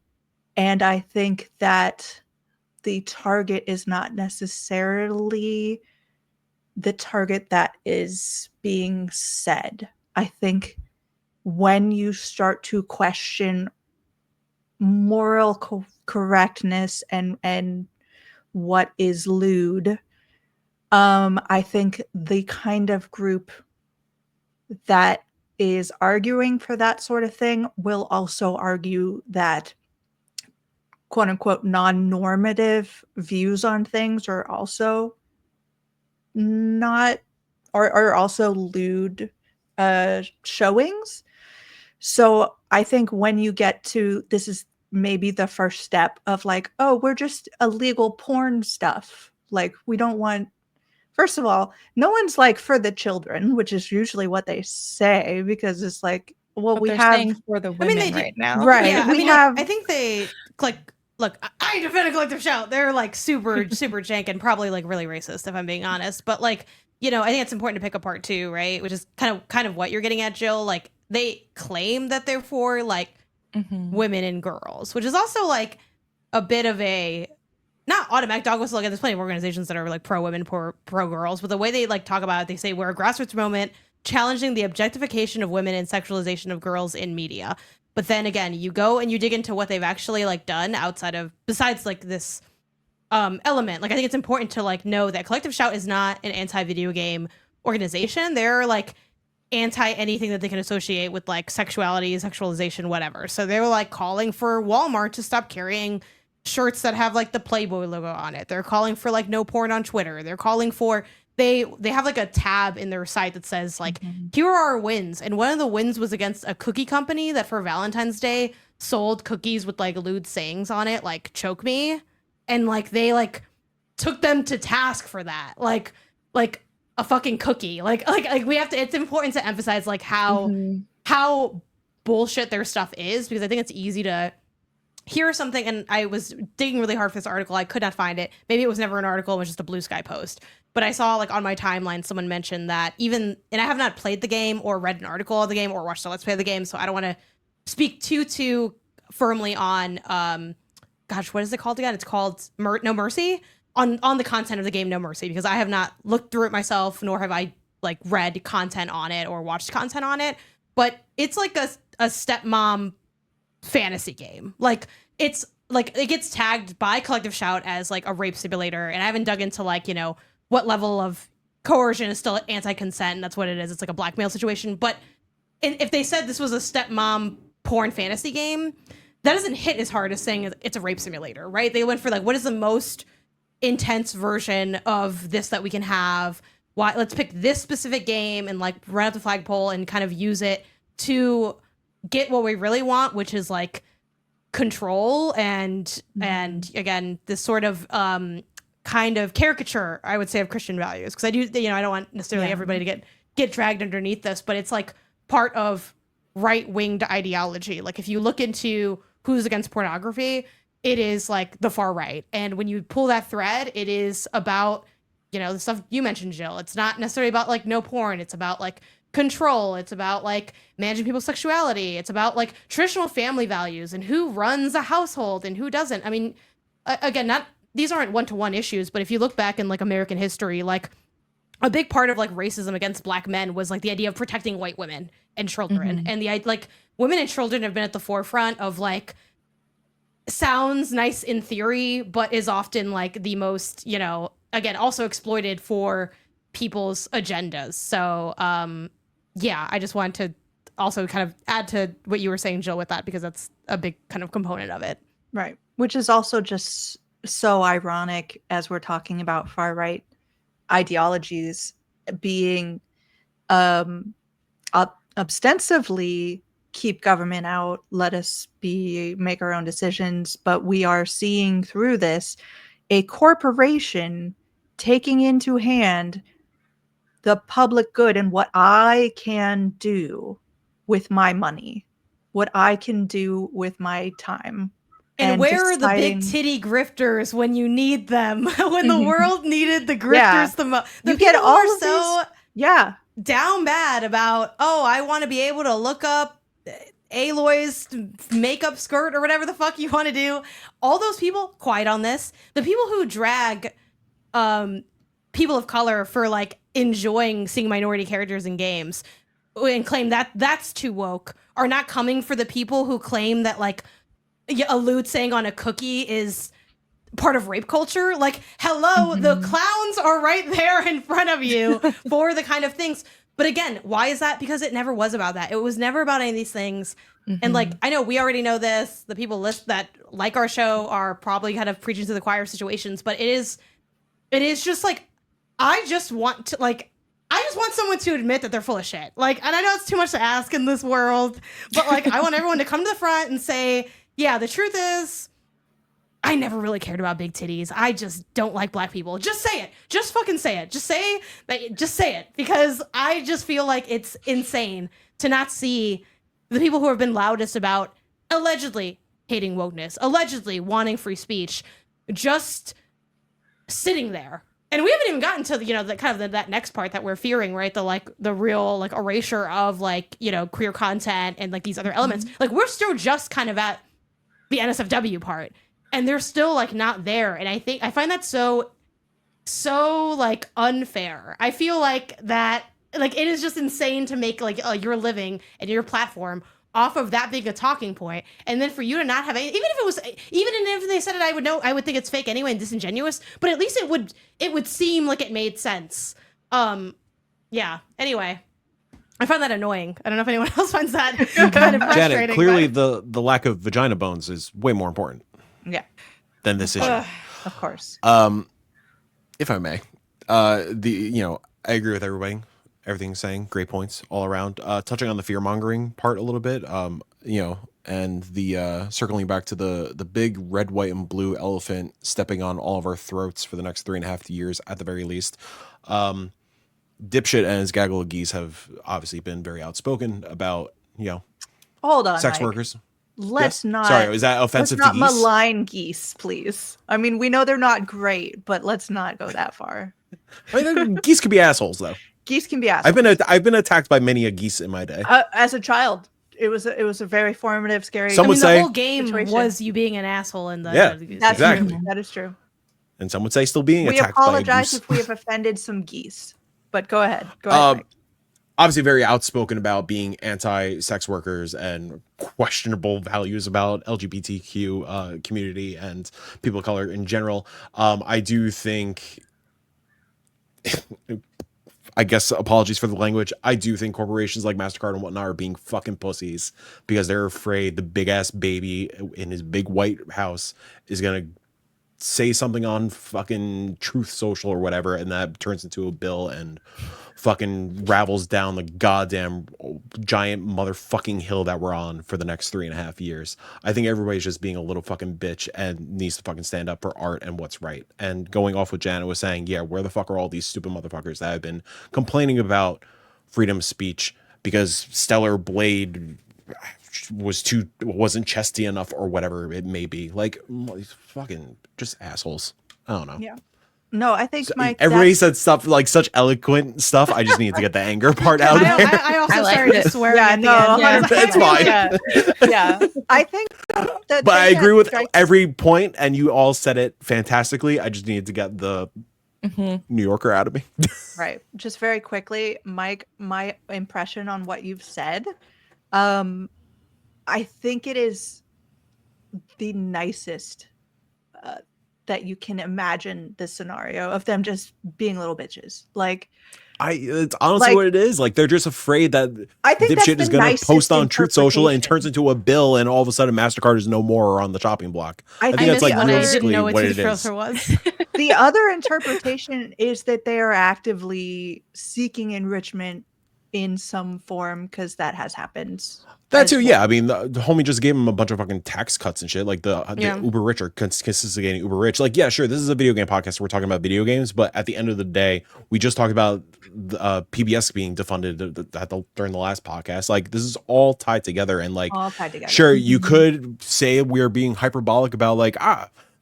I think that the target is not necessarily the target that is being said. I think when you start to question moral correctness and what is lewd. I think the kind of group that is arguing for that sort of thing will also argue that quote unquote non-normative views on things are also not are also lewd showings. So I think when you get to this is maybe the first step of like, oh, we're just illegal porn stuff. Like we don't want first of all, no one's like for the children, which is usually what they say because it's like, well, But we they're have saying for the I mean, women they do, right now. right. Yeah, I we mean, have I think they like. Look, I defend a collective shout. They're like super jank and probably like really racist if I'm being honest. But like, you know, I think it's important to pick apart too, right? Which is kind of what you're getting at, Jill. Like they claim that they're for like women and girls, which is also like a bit of a not automatic dog whistle. Again, there's plenty of organizations that are like pro women, pro girls, but the way they like talk about it, they say we're a grassroots movement challenging the objectification of women and sexualization of girls in media. But then again, you go and you dig into what they've actually like done outside of besides like this element. Like I think it's important to like know that Collective Shout is not an anti-video game organization. They're like anti anything that they can associate with like sexuality, sexualization, whatever. So they were like calling for Walmart to stop carrying shirts that have like the Playboy logo on it. They're calling for like no porn on Twitter. They're calling for they have like a tab in their site that says like here are our wins, and one of the wins was against a cookie company that for Valentine's Day sold cookies with like lewd sayings on it, like choke me, and like they like took them to task for that, like a fucking cookie, like we have to. It's important to emphasize like how bullshit their stuff is, because I think it's easy to hear something, and I was digging really hard for this article. I could not find it. Maybe it was never an article, it was just a Blue Sky post. But I saw like on my timeline, someone mentioned that even, and I have not played the game or read an article of the game or watched a Let's Play of the game, so I don't want to speak too firmly on, gosh, what is it called again? It's called No Mercy, on the content of the game No Mercy, because I have not looked through it myself, nor have I like read content on it or watched content on it. But it's like a stepmom fantasy game. Like it's like it gets tagged by Collective Shout as like a rape simulator, and I haven't dug into like, you know, what level of coercion is still anti-consent, and that's what it is. It's like a blackmail situation. But if they said this was a stepmom porn fantasy game, that doesn't hit as hard as saying it's a rape simulator, right? They went for like, what is the most intense version of this that we can have? Why? Let's pick this specific game and like run out the flagpole and kind of use it to get what we really want, which is like control and again this sort of kind of caricature, I would say, of Christian values, because I do, you know, I don't want necessarily everybody to get dragged underneath this, but it's like part of right-winged ideology. Like if you look into who's against pornography, it is like the far right, and when you pull that thread, it is about, you know, the stuff you mentioned, Jill. It's not necessarily about like no porn. It's about like control. It's about like managing people's sexuality. It's about like traditional family values and who runs a household and who doesn't. I mean, again, not these aren't one-to-one issues, but if you look back in like American history, like a big part of like racism against black men was like the idea of protecting white women and children. And the like women and children have been at the forefront of like sounds nice in theory, but is often like the most, you know, again, also exploited for people's agendas. So, yeah, I just wanted to also kind of add to what you were saying, Jill, with that, because that's a big kind of component of it. Right. Which is also just so ironic as we're talking about far right ideologies being ostensibly keep government out, let us make our own decisions, but we are seeing through this a corporation taking into hand the public good and what I can do with my money, what I can do with my time. And where are the big titty grifters when you need them? When the world needed the grifters the most. You get all of so these, down bad about, oh, I want to be able to look up Aloy's makeup skirt or whatever the fuck you want to do. All those people, quiet on this. The people who drag people of color for like enjoying seeing minority characters in games and claim that that's too woke are not coming for the people who claim that like a lewd saying on a cookie is part of rape culture. Like, hello, the clowns are right there in front of you for the kind of things. But again, why is that? Because it never was about that. It was never about any of these things. And like, I know we already know this. The people that like our show are probably kind of preaching to the choir situations, but it is just like, I just want someone to admit that they're full of shit. Like, and I know it's too much to ask in this world, but like, I want everyone to come to the front and say, yeah, the truth is, I never really cared about big titties. I just don't like black people. Just say it. Just fucking say it. Just say it. Because I just feel like it's insane to not see the people who have been loudest about allegedly hating wokeness, allegedly wanting free speech, just sitting there. And we haven't even gotten to that next part that we're fearing, right? The real like erasure of like, queer content and like these other elements. Like, we're still just kind of at the NSFW part. And they're still like not there. And I find that so like unfair. I feel like that, like, it is just insane to make like your living and your platform off of that being a talking point, and then for you to not have any, even if they said it, I would think it's fake anyway and disingenuous, but at least it would seem like it made sense. Yeah. Anyway, I find that annoying. I don't know if anyone else finds that kind of frustrating. Janet, clearly the lack of vagina bones is way more important. Yeah. Than this issue. Of course. If I may, I agree with everything's saying, great points all around. Touching on the fear mongering part a little bit, and the circling back to the big red, white, and blue elephant stepping on all of our throats for the next 3.5 years at the very least. Dipshit and his gaggle of geese have obviously been very outspoken about, hold on, sex Mike. Workers. Let's not. Sorry, is that offensive let's to not geese? malign geese, please. I mean, we know they're not great, but let's not go that far. I mean, geese can be assholes, though. Geese can be assholes. I've been attacked by many a geese in my day. As a child, it was a very formative, scary. Some would the say whole game situation. was you being an asshole in the. Yeah, That's exactly. true. That is true. And some would say still being We attacked by a apologize goose. if we have offended some geese, but go ahead. Mike. Obviously very outspoken about being anti-sex workers and questionable values about LGBTQ community and people of color in general. I do think, I guess, apologies for the language, I do think corporations like MasterCard and whatnot are being fucking pussies because they're afraid the big ass baby in his big white house is going to say something on fucking Truth Social or whatever, and that turns into a bill and fucking ravels down the goddamn giant motherfucking hill that we're on for the next 3.5 years. I think everybody's just being a little fucking bitch and needs to fucking stand up for art and what's right. And going off what Janet was saying, yeah, where the fuck are all these stupid motherfuckers that have been complaining about freedom of speech because Stellar Blade wasn't chesty enough or whatever it may be. Like, fucking just assholes. I don't know. Yeah. No, I think Mike. Everybody said stuff like such eloquent stuff. I just needed to get the anger part out of it. I also started swearing at the no, end. It's fine. Yeah. I think that. But I agree with every point, and you all said it fantastically. I just needed to get the New Yorker out of me. Right. Just very quickly, Mike, my impression on what you've said. I think it is the nicest that you can imagine this scenario of them just being little bitches. Like, It's honestly what it is. Like, they're just afraid that I think dipshit is going to post on Truth Social and turns into a bill, and all of a sudden MasterCard is no more on the chopping block. I think that's like realistically what it is. The other interpretation is that they are actively seeking enrichment in some form because that has happened. That too, yeah. I mean, the homie just gave him a bunch of fucking tax cuts and shit. Like the uber rich are consistently getting uber rich. Like, yeah, sure, this is a video game podcast. So we're talking about video games, but at the end of the day, we just talked about PBS being defunded during the last podcast. Like, this is all tied together, and like, all tied together. Sure, you could say we're being hyperbolic about like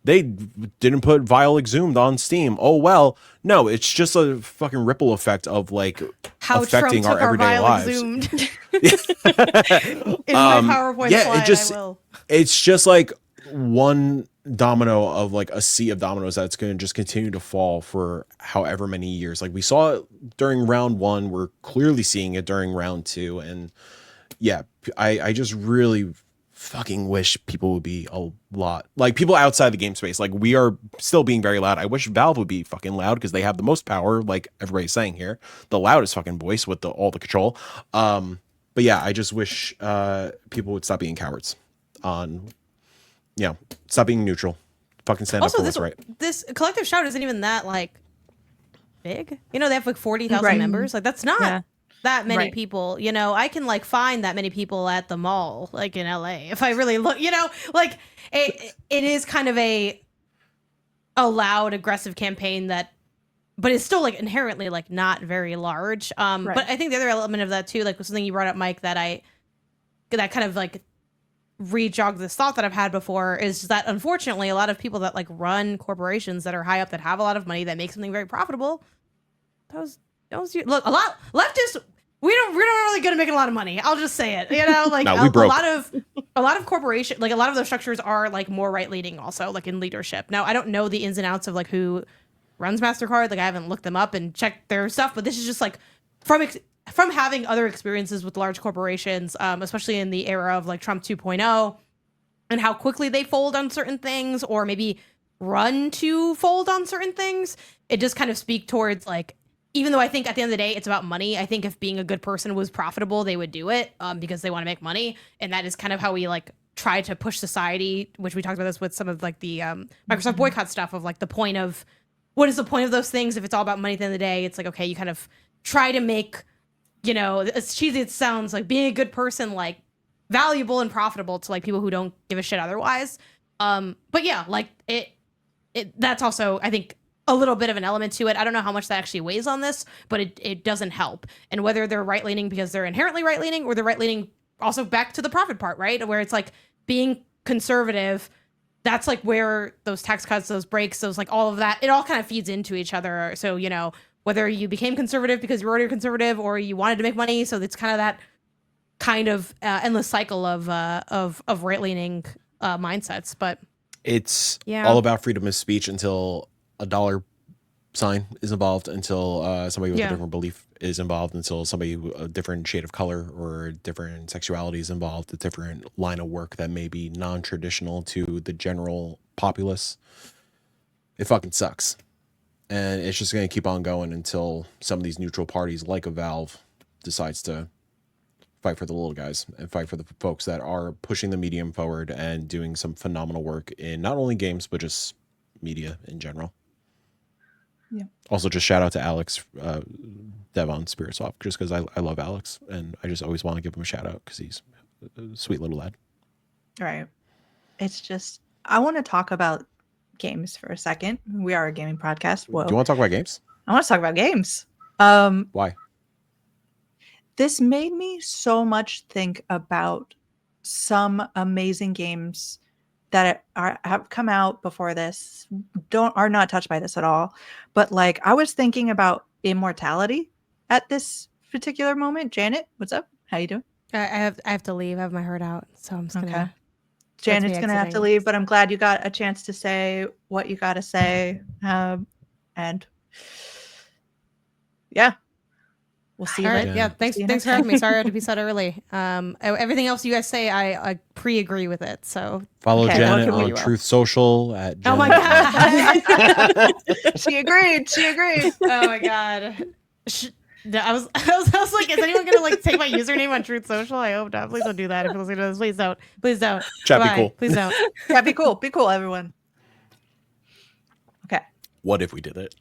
they didn't put Vile Exhumed on Steam. Oh well, no, it's just a fucking ripple effect of like how affecting Trump took our everyday lives. Exhumed. In my PowerPoint slide, it's just like one domino of like a sea of dominoes that's going to just continue to fall for however many years. Like we saw it during round 1, we're clearly seeing it during round 2, and yeah, I just really fucking wish people would be a lot like people outside the game space. Like we are still being very loud. I wish Valve would be fucking loud because they have the most power, like everybody's saying here, the loudest fucking voice with all the control. But yeah, I just wish people would stop being cowards on, stop being neutral. Fucking stand up for what's right. This collective shout isn't even that like big. They have like 40,000 Right. members. Like that's not that many Right. people. I can like find that many people at the mall, like in LA, if I really look. Like it is kind of a loud, aggressive campaign but it's still like inherently like not very large. But I think the other element of that too, like was something you brought up, Mike, that kind of like re-jogged this thought that I've had before, is that unfortunately a lot of people that like run corporations that are high up, that have a lot of money, that make something very profitable, look, a lot leftists, we're not really good at making a lot of money. I'll just say it. Like No, we broke. a lot of corporation, like a lot of those structures are like more right leaning also, like in leadership. Now I don't know the ins and outs of like who runs MasterCard. Like I haven't looked them up and checked their stuff, but this is just like from having other experiences with large corporations, especially in the era of like Trump 2.0 and how quickly they fold on certain things, or maybe run to fold on certain things. It just kind of speak towards like, even though I think at the end of the day, it's about money. I think if being a good person was profitable, they would do it because they want to make money. And that is kind of how we like try to push society, which we talked about this with some of like the Microsoft boycott stuff of like the point of, what is the point of those things? If it's all about money at the end of the day, it's like, okay, you kind of try to make, as cheesy as it sounds, like being a good person, like valuable and profitable to like people who don't give a shit otherwise. But yeah, like that's also, I think, a little bit of an element to it. I don't know how much that actually weighs on this, but it doesn't help. And whether they're right-leaning because they're inherently right-leaning, or they're right-leaning also back to the profit part, right? Where it's like being conservative, that's like where those tax cuts, those breaks, those like all of that, it all kind of feeds into each other. So, whether you became conservative because you were already conservative or you wanted to make money. So it's kind of that kind of endless cycle of right-leaning mindsets. But it's all about freedom of speech until a dollar sign is involved, until somebody with a different belief is involved, until somebody with a different shade of color or different sexuality is involved, a different line of work that may be non-traditional to the general populace. It fucking sucks. And it's just going to keep on going until some of these neutral parties like a Valve decides to fight for the little guys and fight for the folks that are pushing the medium forward and doing some phenomenal work in not only games, but just media in general. Yeah. Also, just shout out to Alex, Dev on Spiritsoft, just because I love Alex and I just always want to give him a shout out because he's a sweet little lad. Right. It's just, I want to talk about games for a second. We are a gaming podcast. Whoa. Do you want to talk about games? I want to talk about games. Why? This made me so much think about some amazing games that have come out before this, are not touched by this at all. But like, I was thinking about Immortality at this particular moment. Janet, what's up? How you doing? I have to leave. I have my herd out, so I'm just gonna. Janet's gonna have to leave, but I'm glad you got a chance to say what you got to say. And yeah, we'll see you later. Yeah, thanks for having me. Sorry I had to be said early. Everything else you guys say, I pre-agree with it. So follow Janet well, on Truth Social at Janet. Oh my god, she agreed. Oh my god. I was like, is anyone gonna like take my username on Truth Social? I hope not. Please don't do that. If you're listening to this, please don't. Please don't. Chat, be cool. Please don't. Yeah, be cool. Be cool, everyone. Okay. What if we did it?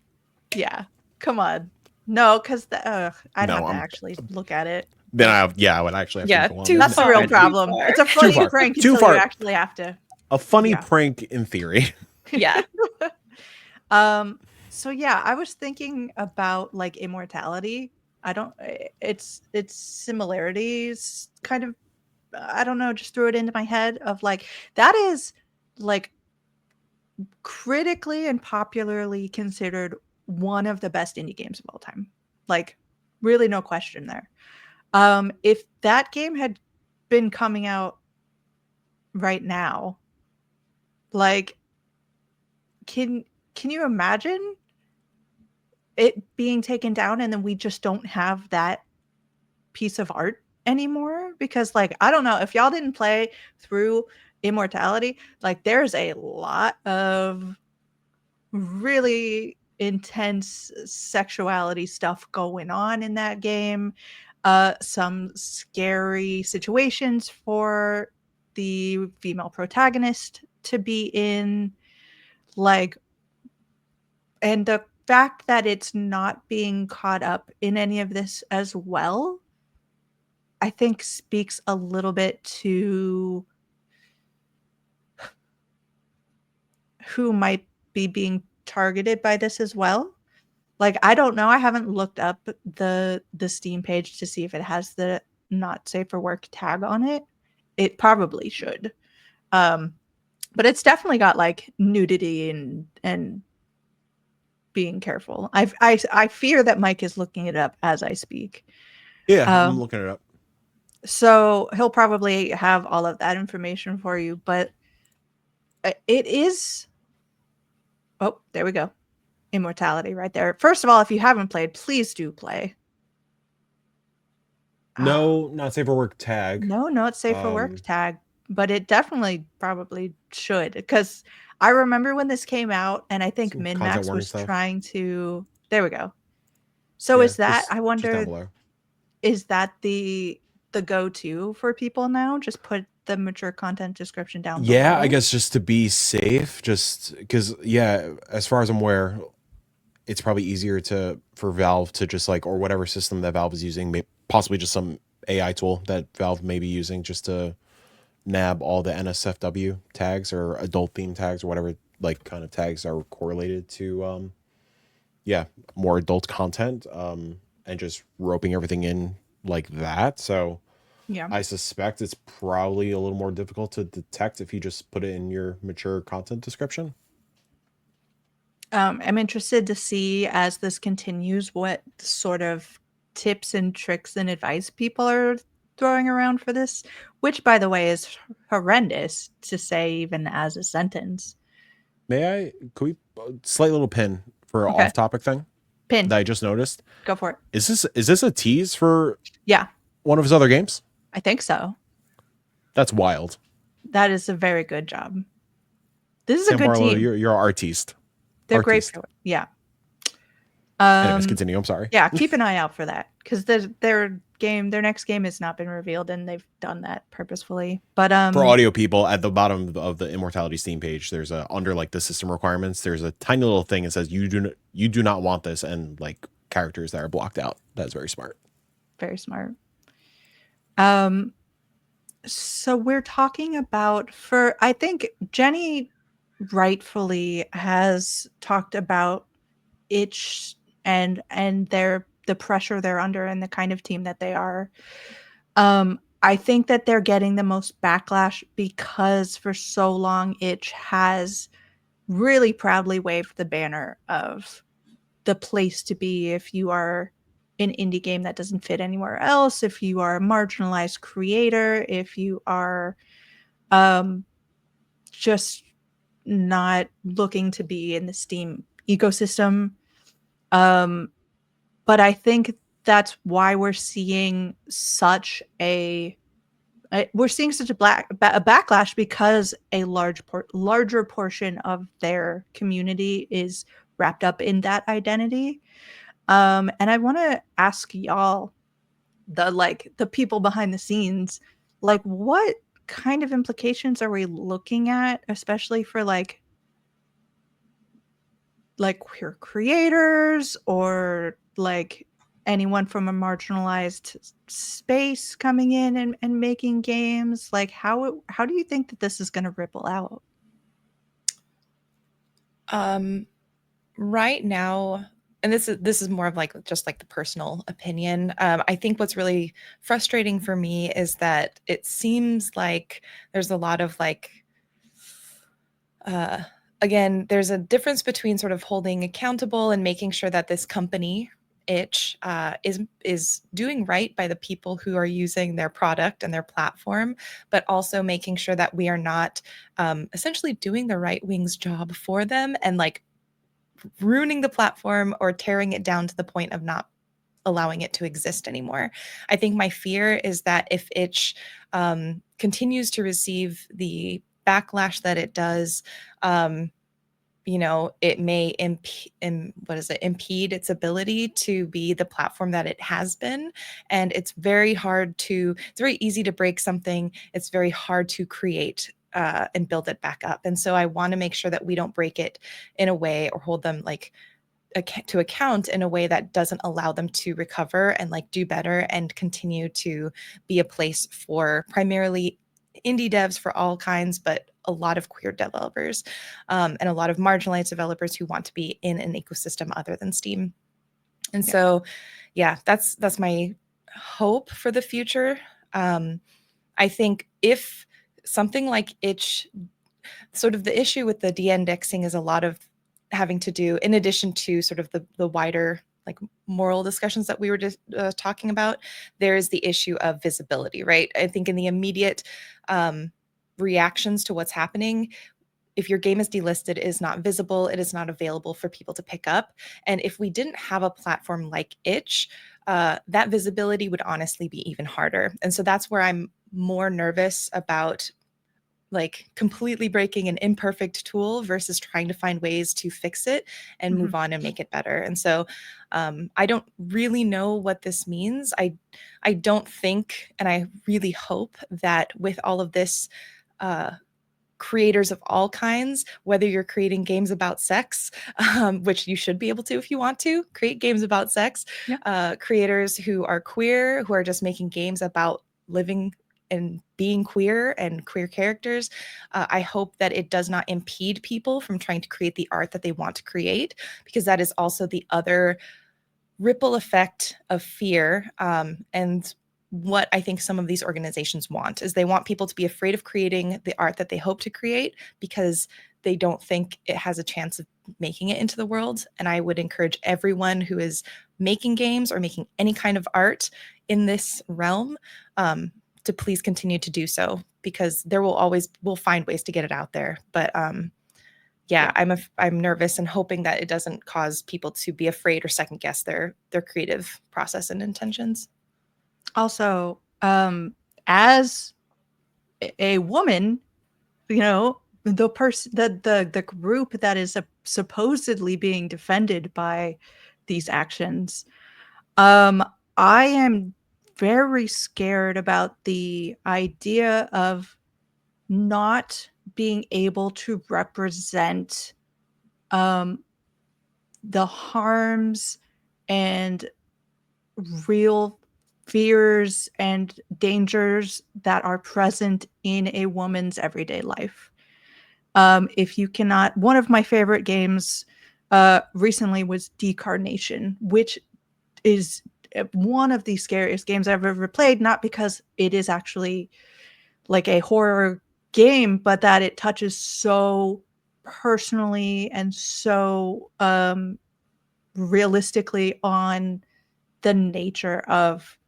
Yeah. Come on. No, because I'd have to actually look at it. Then I would actually have to go on. That's the real problem. It's a funny prank until you actually have to. A funny prank in theory. Yeah. So yeah, I was thinking about like Immortality. It's similarities kind of, I don't know, just threw it into my head of like, that is like critically and popularly considered one of the best indie games of all time. Like, really no question there. If that game had been coming out right now, like, can you imagine it being taken down and then we just don't have that piece of art anymore, because like I don't know if y'all didn't play through Immortality, like there's a lot of really intense sexuality stuff going on in that game. Some scary situations for the female protagonist to be in, like, and the fact that it's not being caught up in any of this as well, I think speaks a little bit to who might be being targeted by this as well. Like, I don't know. I haven't looked up the Steam page to see if it has the not safe for work tag on it. It probably should. But it's definitely got like nudity and being careful. I fear that Mike is looking it up as I speak. Yeah, I'm looking it up. So he'll probably have all of that information for you, but it is. Oh, there we go. Immortality right there. First of all, if you haven't played, please do play. No, not safe for work tag. No, it's safe for work tag, but it definitely probably should, because I remember when this came out, and I think Some MinMax content warning was stuff. trying to. There we go. So Yeah, is that? I just down wonder, below. is that the go-to for people now? Just put the mature content description down below. Yeah, I guess just to be safe, just because, yeah, as far as I'm aware, it's probably easier for Valve to just like, or whatever system that Valve is using, possibly just some AI tool that Valve may be using, just to nab all the NSFW tags or adult theme tags or whatever like kind of tags are correlated to more adult content, and just roping everything in like that. So Yeah. I suspect it's probably a little more difficult to detect if you just put it in your mature content description. I'm interested to see, as this continues, what sort of tips and tricks and advice people are throwing around for this, which, by the way, is horrendous to say even as a sentence. Could we slight little pin for an Okay. off-topic thing Pin. that I just noticed? Go for it. Is this a tease for Yeah, one of his other games? I think so. That's wild. That is a very good job. This is Sam a good Barlow, team. you're an artiste. They're Artiste. great. Yeah. Anyways, continue. I'm sorry. Yeah, keep an eye out for that, because their next game has not been revealed, and they've done that purposefully. But For audio people, at the bottom of the Immortality Steam page, there's under like the system requirements, there's a tiny little thing that says you do not want this, and like characters that are blocked out. That's very smart. Very smart. So we're talking about, I think Jenny rightfully has talked about itch and the pressure they're under and the kind of team that they are. I think that they're getting the most backlash because for so long itch has really proudly waved the banner of the place to be if you are an indie game that doesn't fit anywhere else, if you are a marginalized creator, if you are just not looking to be in the Steam ecosystem. But I think that's why we're seeing such a backlash, because a larger portion of their community is wrapped up in that identity. And I want to ask y'all, the people behind the scenes, like, what kind of implications are we looking at, especially for like queer creators, or like anyone from a marginalized space coming in and making games? Like, how do you think that this is going to ripple out? Right now, and this is more of like just like the personal opinion. I think what's really frustrating for me is that it seems like there's a lot of like, again, there's a difference between sort of holding accountable and making sure that this company itch is doing right by the people who are using their product and their platform, but also making sure that we are not essentially doing the right wing's job for them and like ruining the platform or tearing it down to the point of not allowing it to exist anymore. I think my fear is that if Itch continues to receive the backlash that it does, it may impede its ability to be the platform that it has been. And it's very easy to break something. It's very hard to create and build it back up. And so I want to make sure that we don't break it in a way or hold them to account in a way that doesn't allow them to recover and do better and continue to be a place for primarily indie devs for all kinds, but a lot of queer developers and a lot of marginalized developers who want to be in an ecosystem other than Steam. And so, that's my hope for the future. I think if something like Itch, sort of the issue with the de-indexing is a lot of having to do, in addition to sort of the wider moral discussions that we were just talking about, there is the issue of visibility, right? I think in the immediate reactions to what's happening, if your game is delisted, it is not visible, it is not available for people to pick up. And if we didn't have a platform like Itch, that visibility would honestly be even harder. And so that's where I'm more nervous about completely breaking an imperfect tool versus trying to find ways to fix it and move on and make it better. And so I don't really know what this means. I don't think, and I really hope that with all of this, creators of all kinds, whether you're creating games about sex, which you should be able to if you want to create games about sex, creators who are queer, who are just making games about living and being queer and queer characters, I hope that it does not impede people from trying to create the art that they want to create, because that is also the other ripple effect of fear. And what I think some of these organizations want is they want people to be afraid of creating the art that they hope to create because they don't think it has a chance of making it into the world. And I would encourage everyone who is making games or making any kind of art in this realm to please continue to do so, because we'll find ways to get it out there. But I'm nervous and hoping that it doesn't cause people to be afraid or second guess their creative process and intentions. Also, as a woman, the person, the group that is supposedly being defended by these actions, I am very scared about the idea of not being able to represent the harms and real fears and dangers that are present in a woman's everyday life. If you cannot, one of my favorite games recently was Decarnation, which is one of the scariest games I've ever played, not because it is actually a horror game, but that it touches so personally and so realistically on the nature of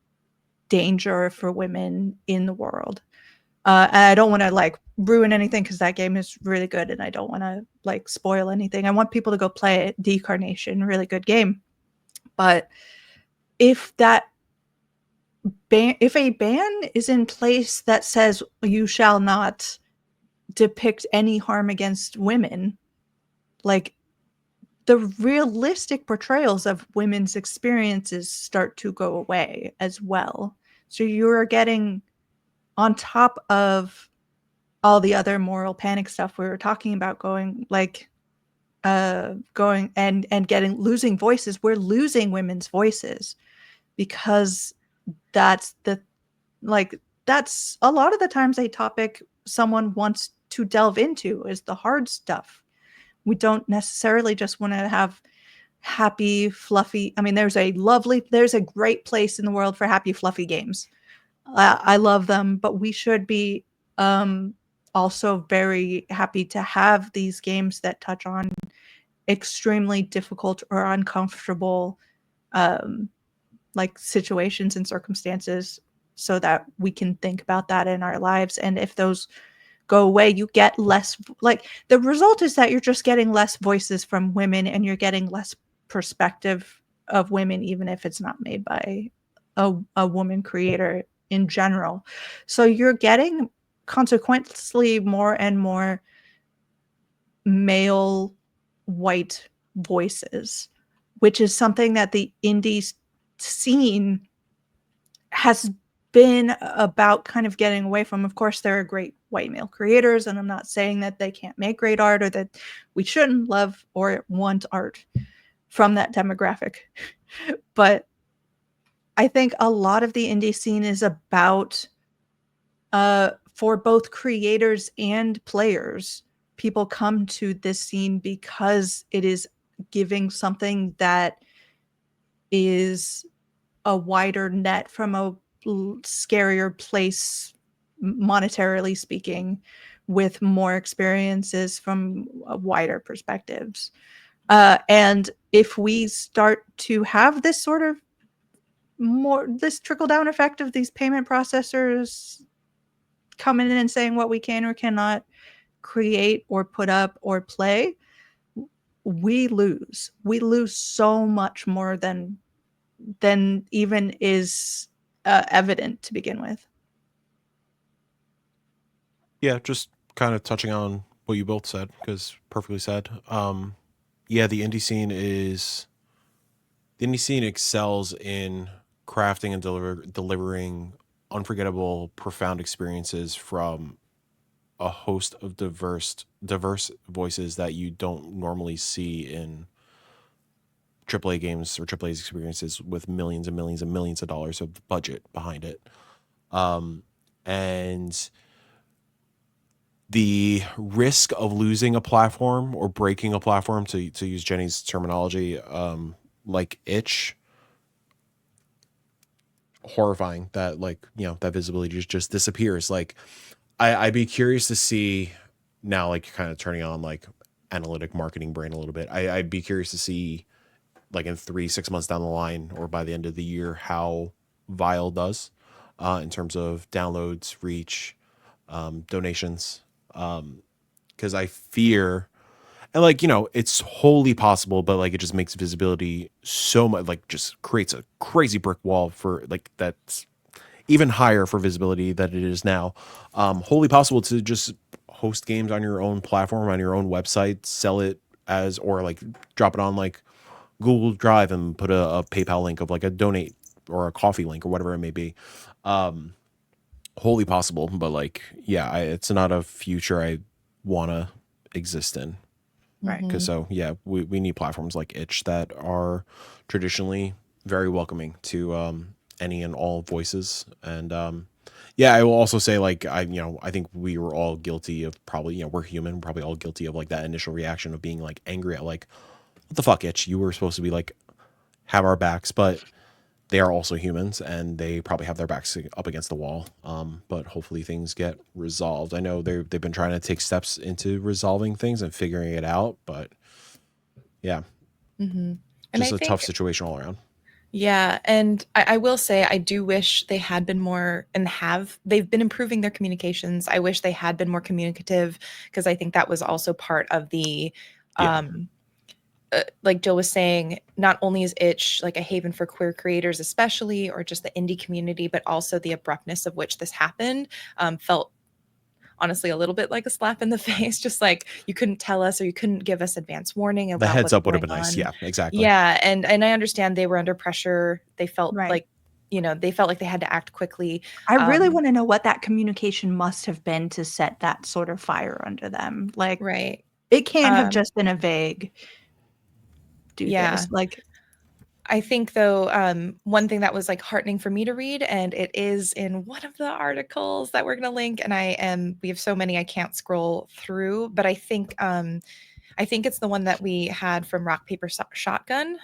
danger for women in the world. And I don't want to ruin anything because that game is really good, and I don't want to spoil anything. I want people to go play it. Decarnation, really good game. But if a ban is in place that says you shall not depict any harm against women, the realistic portrayals of women's experiences start to go away as well. So you're getting, on top of all the other moral panic stuff we were talking about, going and losing voices. We're losing women's voices because that's a lot of the times a topic someone wants to delve into is the hard stuff. We don't necessarily just want to have happy, fluffy. I mean, there's a great place in the world for happy, fluffy games. I love them, but we should be also very happy to have these games that touch on extremely difficult or uncomfortable situations and circumstances, so that we can think about that in our lives. And if those go away, you get less, the result is that you're just getting less voices from women, and you're getting less perspective of women, even if it's not made by a woman creator in general. So you're getting consequently more and more male white voices, which is something that the indie scene has been about kind of getting away from. Of course, there are great white male creators, and I'm not saying that they can't make great art or that we shouldn't love or want art from that demographic. But I think a lot of the indie scene is about, for both creators and players, people come to this scene because it is giving something that is a wider net from a scarier place, monetarily speaking, with more experiences from wider perspectives. And if we start to have this sort of this trickle down effect of these payment processors coming in and saying what we can or cannot create or put up or play, we lose. We lose so much more than even is evident to begin with. Yeah, just kind of touching on what you both said, because perfectly said. Yeah, the indie scene excels in crafting and delivering unforgettable, profound experiences from a host of diverse voices that you don't normally see in AAA games or AAA's experiences with millions and millions and millions of dollars of budget behind it. And the risk of losing a platform or breaking a platform, to use Jenny's terminology, like itch, horrifying that, like, you know, that visibility just disappears. Like, I'd be curious to see now, like, kind of turning on like analytic marketing brain a little bit. I'd be curious to see, like, in 3-6 months down the line or by the end of the year, how Vile does in terms of downloads, reach, donations. Because I fear, and, like, you know, it's wholly possible, but, like, it just makes visibility so much, like, just creates a crazy brick wall for, like, that's even higher for visibility than it is now. Wholly possible to just host games on your own platform, on your own website, sell it as, or like drop it on like Google Drive and put a PayPal link of like a donate or a coffee link or whatever it may be. Wholly possible, but like, yeah, it's not a future I want to exist in. Right. Because so, yeah, we need platforms like Itch that are traditionally very welcoming to any and all voices. And yeah, I will also say, like, I think we were all guilty of, probably, you know, we're human, probably all guilty of like that initial reaction of being like angry at like, what the fuck, Itch? You were supposed to be like, have our backs, but they are also humans and they probably have their backs up against the wall. But hopefully things get resolved. I know they've been trying to take steps into resolving things and figuring it out, but yeah, just a tough situation all around. Yeah, and I will say I do wish they had been more, and they've been improving their communications. I wish they had been more communicative, because I think that was also part of the like Jill was saying, not only is Itch like a haven for queer creators especially, or just the indie community, but also the abruptness of which this happened felt honestly a little bit like a slap in the face. Just like, you couldn't tell us, or you couldn't give us advance warning about the heads what's up would have going been nice. on. Yeah, exactly. Yeah, and I understand they were under pressure. They felt Right. like, you know, they felt like they had to act quickly. I really want to know what that communication must have been to set that sort of fire under them. Like, Right. it can't have just been a vague do this. Like, I think, though, one thing that was like heartening for me to read, and it is in one of the articles that we're going to link, and we have so many I can't scroll through, but I think it's the one that we had from Rock Paper Shotgun,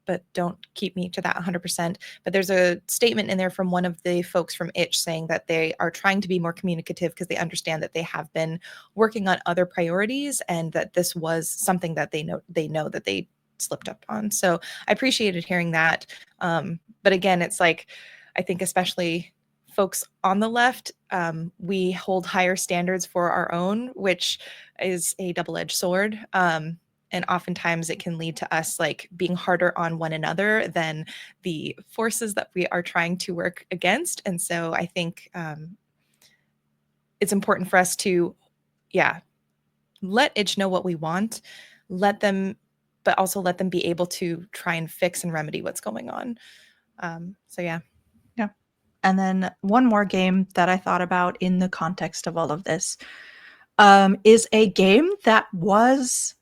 but don't keep me to that 100%. But there's a statement in there from one of the folks from Itch saying that they are trying to be more communicative because they understand that they have been working on other priorities, and that this was something that they know that they slipped up on. So I appreciated hearing that. But again, it's like, I think especially folks on the left, we hold higher standards for our own, which is a double-edged sword. And And oftentimes it can lead to us like being harder on one another than the forces that we are trying to work against. And so I think it's important for us to, let Itch know what we want, but also let them be able to try and fix and remedy what's going on. So yeah. Yeah. And then one more game that I thought about in the context of all of this is a game that was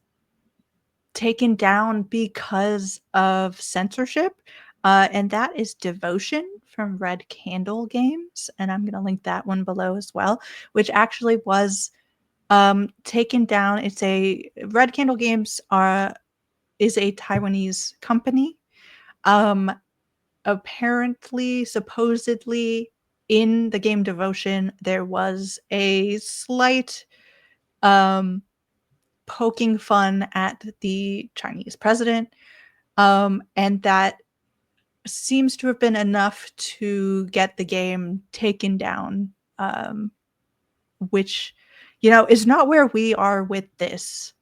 taken down because of censorship. And that is Devotion from Red Candle Games. And I'm going to link that one below as well, which actually was taken down. It's a Red Candle Games is a Taiwanese company. Apparently, supposedly, in the game Devotion, there was a slight poking fun at the Chinese president, and that seems to have been enough to get the game taken down, which, is not where we are with this.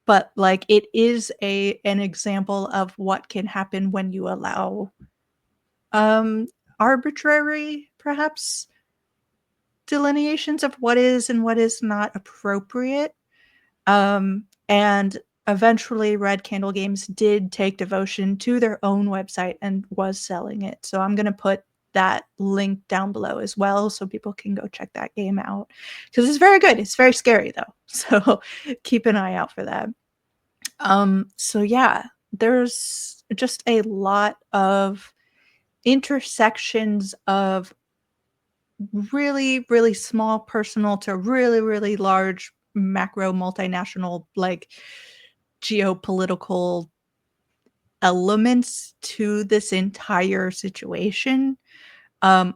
But like, it is an example of what can happen when you allow arbitrary, perhaps, delineations of what is and what is not appropriate. And eventually Red Candle Games did take Devotion to their own website and was selling it. So I'm going to put that link down below as well so people can go check that game out, because it's very good. It's very scary though. So keep an eye out for that. So yeah, there's just a lot of intersections of really, really small personal to really, really large macro multinational, like, geopolitical elements to this entire situation. I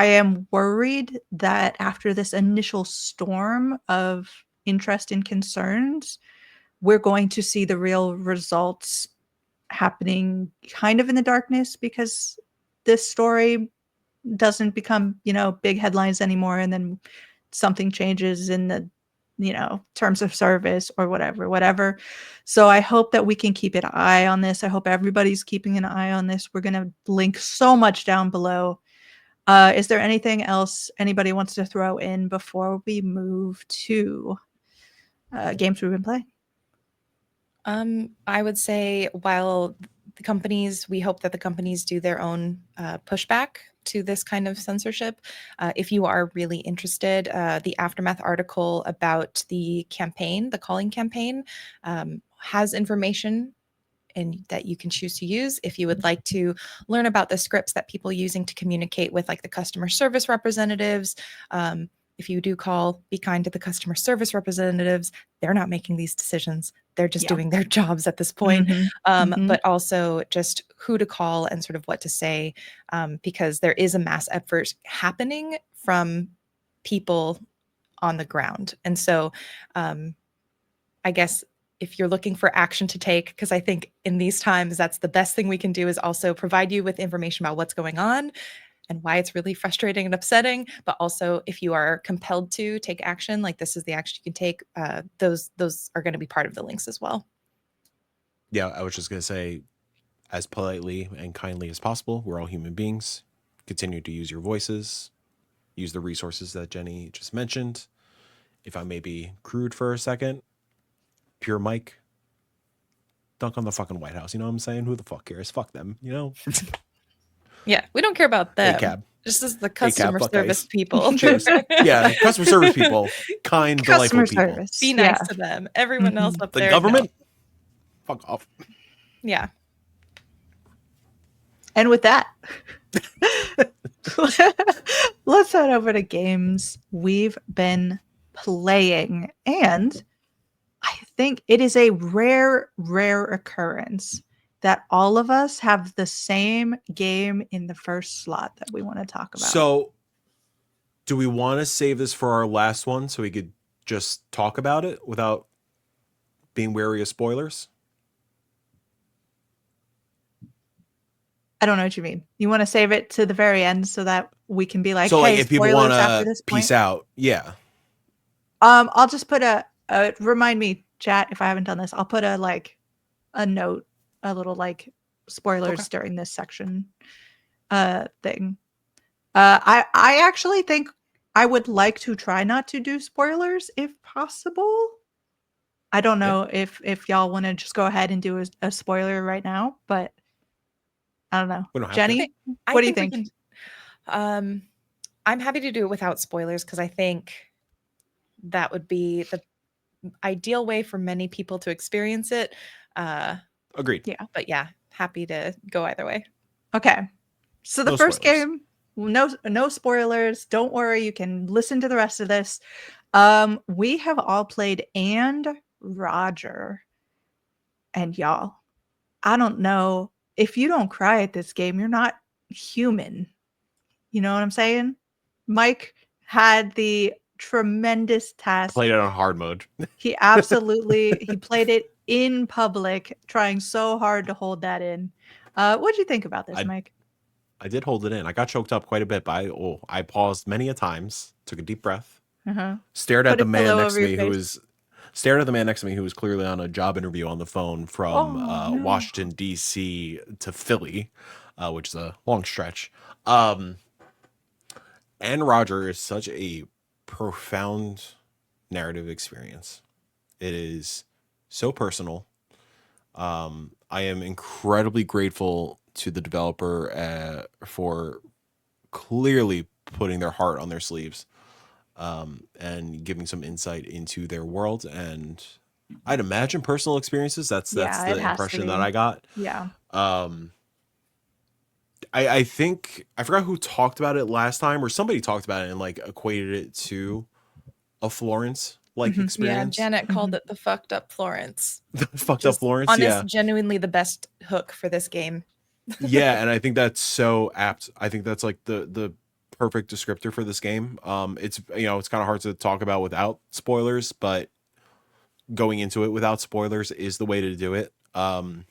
am worried that after this initial storm of interest and concerns, we're going to see the real results happening kind of in the darkness, because this story doesn't become, big headlines anymore, and then something changes in the, terms of service or whatever. So I hope that we can keep an eye on this. I hope everybody's keeping an eye on this. We're going to link so much down below. Is there anything else anybody wants to throw in before we move to games we've been playing? I would say while we hope that the companies do their own pushback to this kind of censorship. If you are really interested, the Aftermath article about the campaign, the calling campaign, has information and that you can choose to use. If you would like to learn about the scripts that people are using to communicate with like the customer service representatives, if you do call, be kind to the customer service representatives. They're not making these decisions. They're just doing their jobs at this point. But also just who to call and sort of what to say, because there is a mass effort happening from people on the ground. And so I guess if you're looking for action to take, because I think in these times, that's the best thing we can do, is also provide you with information about what's going on and why it's really frustrating and upsetting. But also, if you are compelled to take action, like this is the action you can take, those are going to be part of the links as well. Yeah, I was just going to say, as politely and kindly as possible, we're all human beings. Continue to use your voices, use the resources that Jenny just mentioned. If I may be crude for a second, pure mic, dunk on the fucking White House. You know what I'm saying? Who the fuck cares? Fuck them, Yeah, we don't care about them. ACAB. Just as the customer service people. Cheers. Yeah, customer service people. Kind, Customer delightful people. service. Be nice to them. Everyone else up The there. government? No. Fuck off. Yeah. And with that, let's head over to games we've been playing. And I think it is a rare occurrence that all of us have the same game in the first slot that we want to talk about. So, do we want to save this for our last one so we could just talk about it without being wary of spoilers? I don't know what you mean. You want to save it to the very end so that we can be like, so, hey, like, if people want to peace out, yeah. I'll just put remind me chat, if I haven't done this, I'll put a note, a little spoilers during this section thing. I actually think I would like to try not to do spoilers if possible. I don't know if y'all want to just go ahead and do a spoiler right now, but I don't know. We don't have Jenny, I what do you we think? can, I'm happy to do it without spoilers because I think that would be the ideal way for many people to experience it. Agreed. Yeah. But yeah, happy to go either way. Okay. So the No first spoilers. game, no spoilers. Don't worry, you can listen to the rest of this. We have all played And Roger. And y'all, I don't know, if you don't cry at this game, you're not human. You know what I'm saying? Mike had the tremendous task. Played it on hard mode. He played it in public, trying so hard to hold that in. What'd you think about this, Mike? I did hold it in. I got choked up quite a bit, but I paused many a times, took a deep breath, stared at Put the a man pillow next over to your me face. who was clearly on a job interview on the phone from Oh, no. Washington D.C. to Philly, which is a long stretch. And Roger is such a profound narrative experience. It is so personal. I am incredibly grateful to the developer for clearly putting their heart on their sleeves, and giving some insight into their world. And I'd imagine personal experiences. That's Yeah, it the has to impression that be. I got. Yeah. I think I forgot who talked about it last time, or somebody talked about it and equated it to a Florence Mhm. experience. Yeah, Janet called it the fucked up Florence. Fucked up Florence. Honest, genuinely the best hook for this game. Yeah, and I think that's so apt. I think that's the perfect descriptor for this game. It's it's kind of hard to talk about without spoilers, but going into it without spoilers is the way to do it. I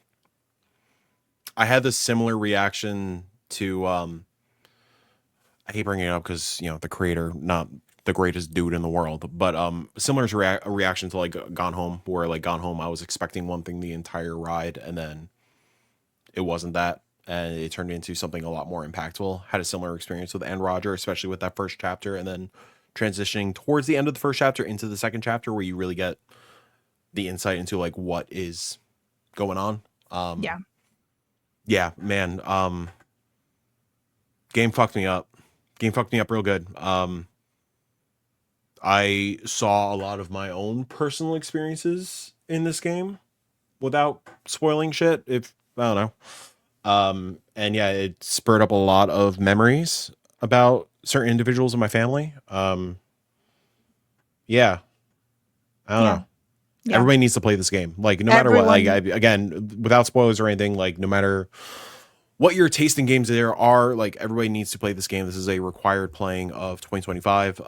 had this similar reaction to I hate bringing it up because the creator, not the greatest dude in the world, but similar to a reaction to Gone Home, where Gone Home, I was expecting one thing the entire ride, and then it wasn't that, and it turned into something a lot more impactful. Had a similar experience with And Roger, especially with that first chapter, and then transitioning towards the end of the first chapter into the second chapter, where you really get the insight into what is going on. Yeah, man. Game fucked me up. Game fucked me up real good. I saw a lot of my own personal experiences in this game without spoiling shit. If I don't know. And yeah, it spurred up a lot of memories about certain individuals in my family. Yeah, I don't know. Yeah. Everybody needs to play this game. No matter what, again, without spoilers or anything, no matter what your taste in games there are, everybody needs to play this game. This is a required playing of 2025.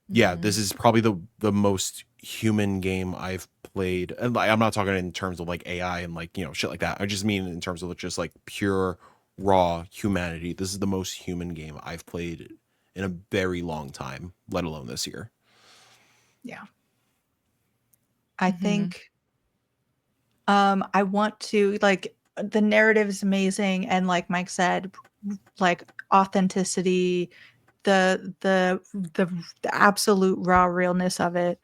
Yeah, this is probably the most human game I've played. And I'm not talking in terms of AI and shit like that. I just mean in terms of just pure raw humanity. This is the most human game I've played in a very long time, let alone this year. Yeah. I think I want to the narrative is amazing, and like Mike said, authenticity, the absolute raw realness of it.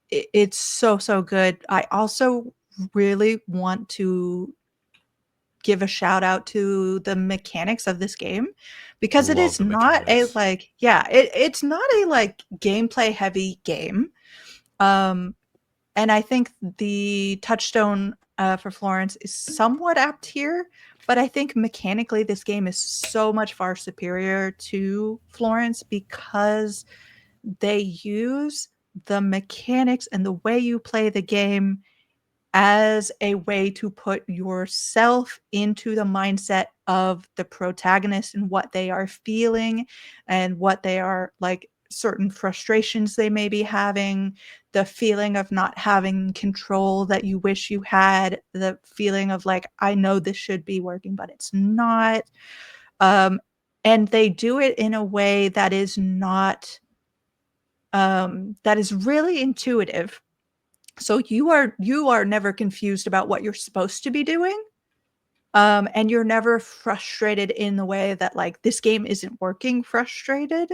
It's so good. I also really want to give a shout out to the mechanics of this game, because it is not it's not a gameplay heavy game. And I think the touchstone for Florence is somewhat apt here, but I think mechanically this game is so much far superior to Florence, because they use the mechanics and the way you play the game as a way to put yourself into the mindset of the protagonist and what they are feeling and what they are certain frustrations they may be having, the feeling of not having control that you wish you had, the feeling of I know this should be working but it's not. And they do it in a way that is not that is really intuitive. So you are never confused about what you're supposed to be doing. And you're never frustrated in the way that like this game isn't working frustrated.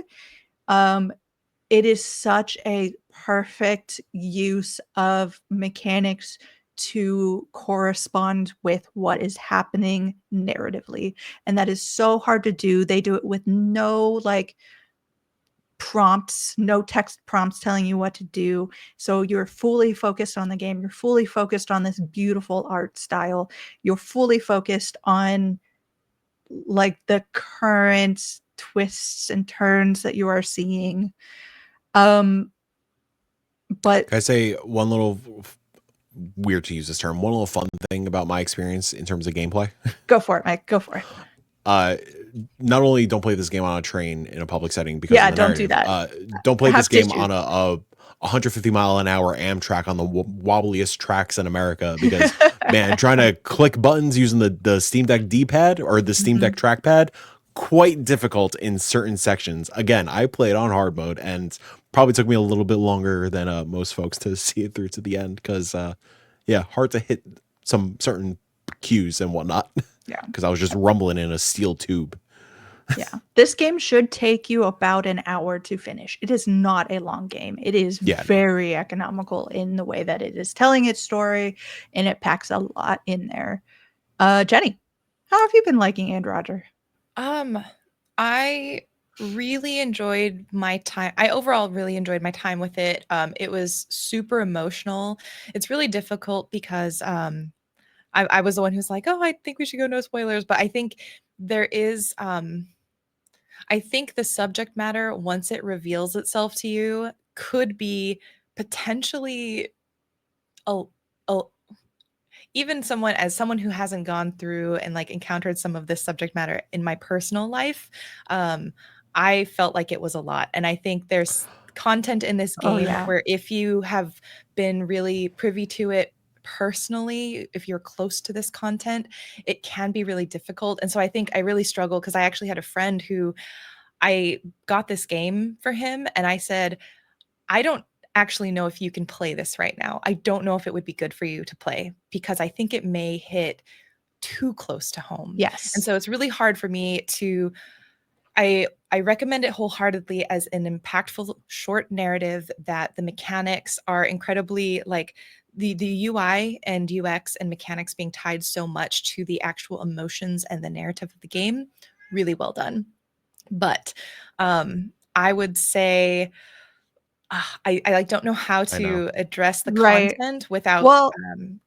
It is such a perfect use of mechanics to correspond with what is happening narratively. And that is so hard to do. They do it with no like prompts, no text prompts telling you what to do. So you're fully focused on the game. You're fully focused on this beautiful art style. You're fully focused on like the current twists and turns that you are seeing. But Can I say one little weird to use this term, one little fun thing about my experience in terms of gameplay? go for it, Mike. Go for it. Not only don't play this game on a train in a public setting because Yeah, of the don't do narrative, that. don't play Have this game tissues. on a 150-mile-an-hour Amtrak on the wobbliest tracks in America because, man, trying to click buttons using the Steam Deck D-pad or the Steam Deck trackpad, quite difficult in certain sections. Again, I played on hard mode and probably took me a little bit longer than most folks to see it through to the end because, yeah, hard to hit some certain cues and whatnot. Yeah. Because I was just rumbling in a steel tube. Yeah. This game should take you about an hour to finish. It is not a long game. It is very economical in the way that it is telling its story, and it packs a lot in there. Jenny, how have you been liking And Roger? I really enjoyed my time. I overall really enjoyed my time with it. It was super emotional. It's really difficult because I was the one who's like, oh, I think we should go no spoilers. But I think there is, I think the subject matter, once it reveals itself to you, could be potentially a, a even someone who hasn't gone through and like encountered some of this subject matter in my personal life, I felt like it was a lot. And I think there's content in this game where if you have been really privy to it personally, if you're close to this content, it can be really difficult. And so I think I really struggle because I actually had a friend who I got this game for him and I said, I don't actually know if you can play this right now. I don't know if it would be good for you to play because I think it may hit too close to home. Yes. And so it's really hard for me to I recommend it wholeheartedly as an impactful short narrative that the mechanics are incredibly like the UI and UX and mechanics being tied so much to the actual emotions and the narrative of the game. Really well done. But I would say I like don't know how to address the content without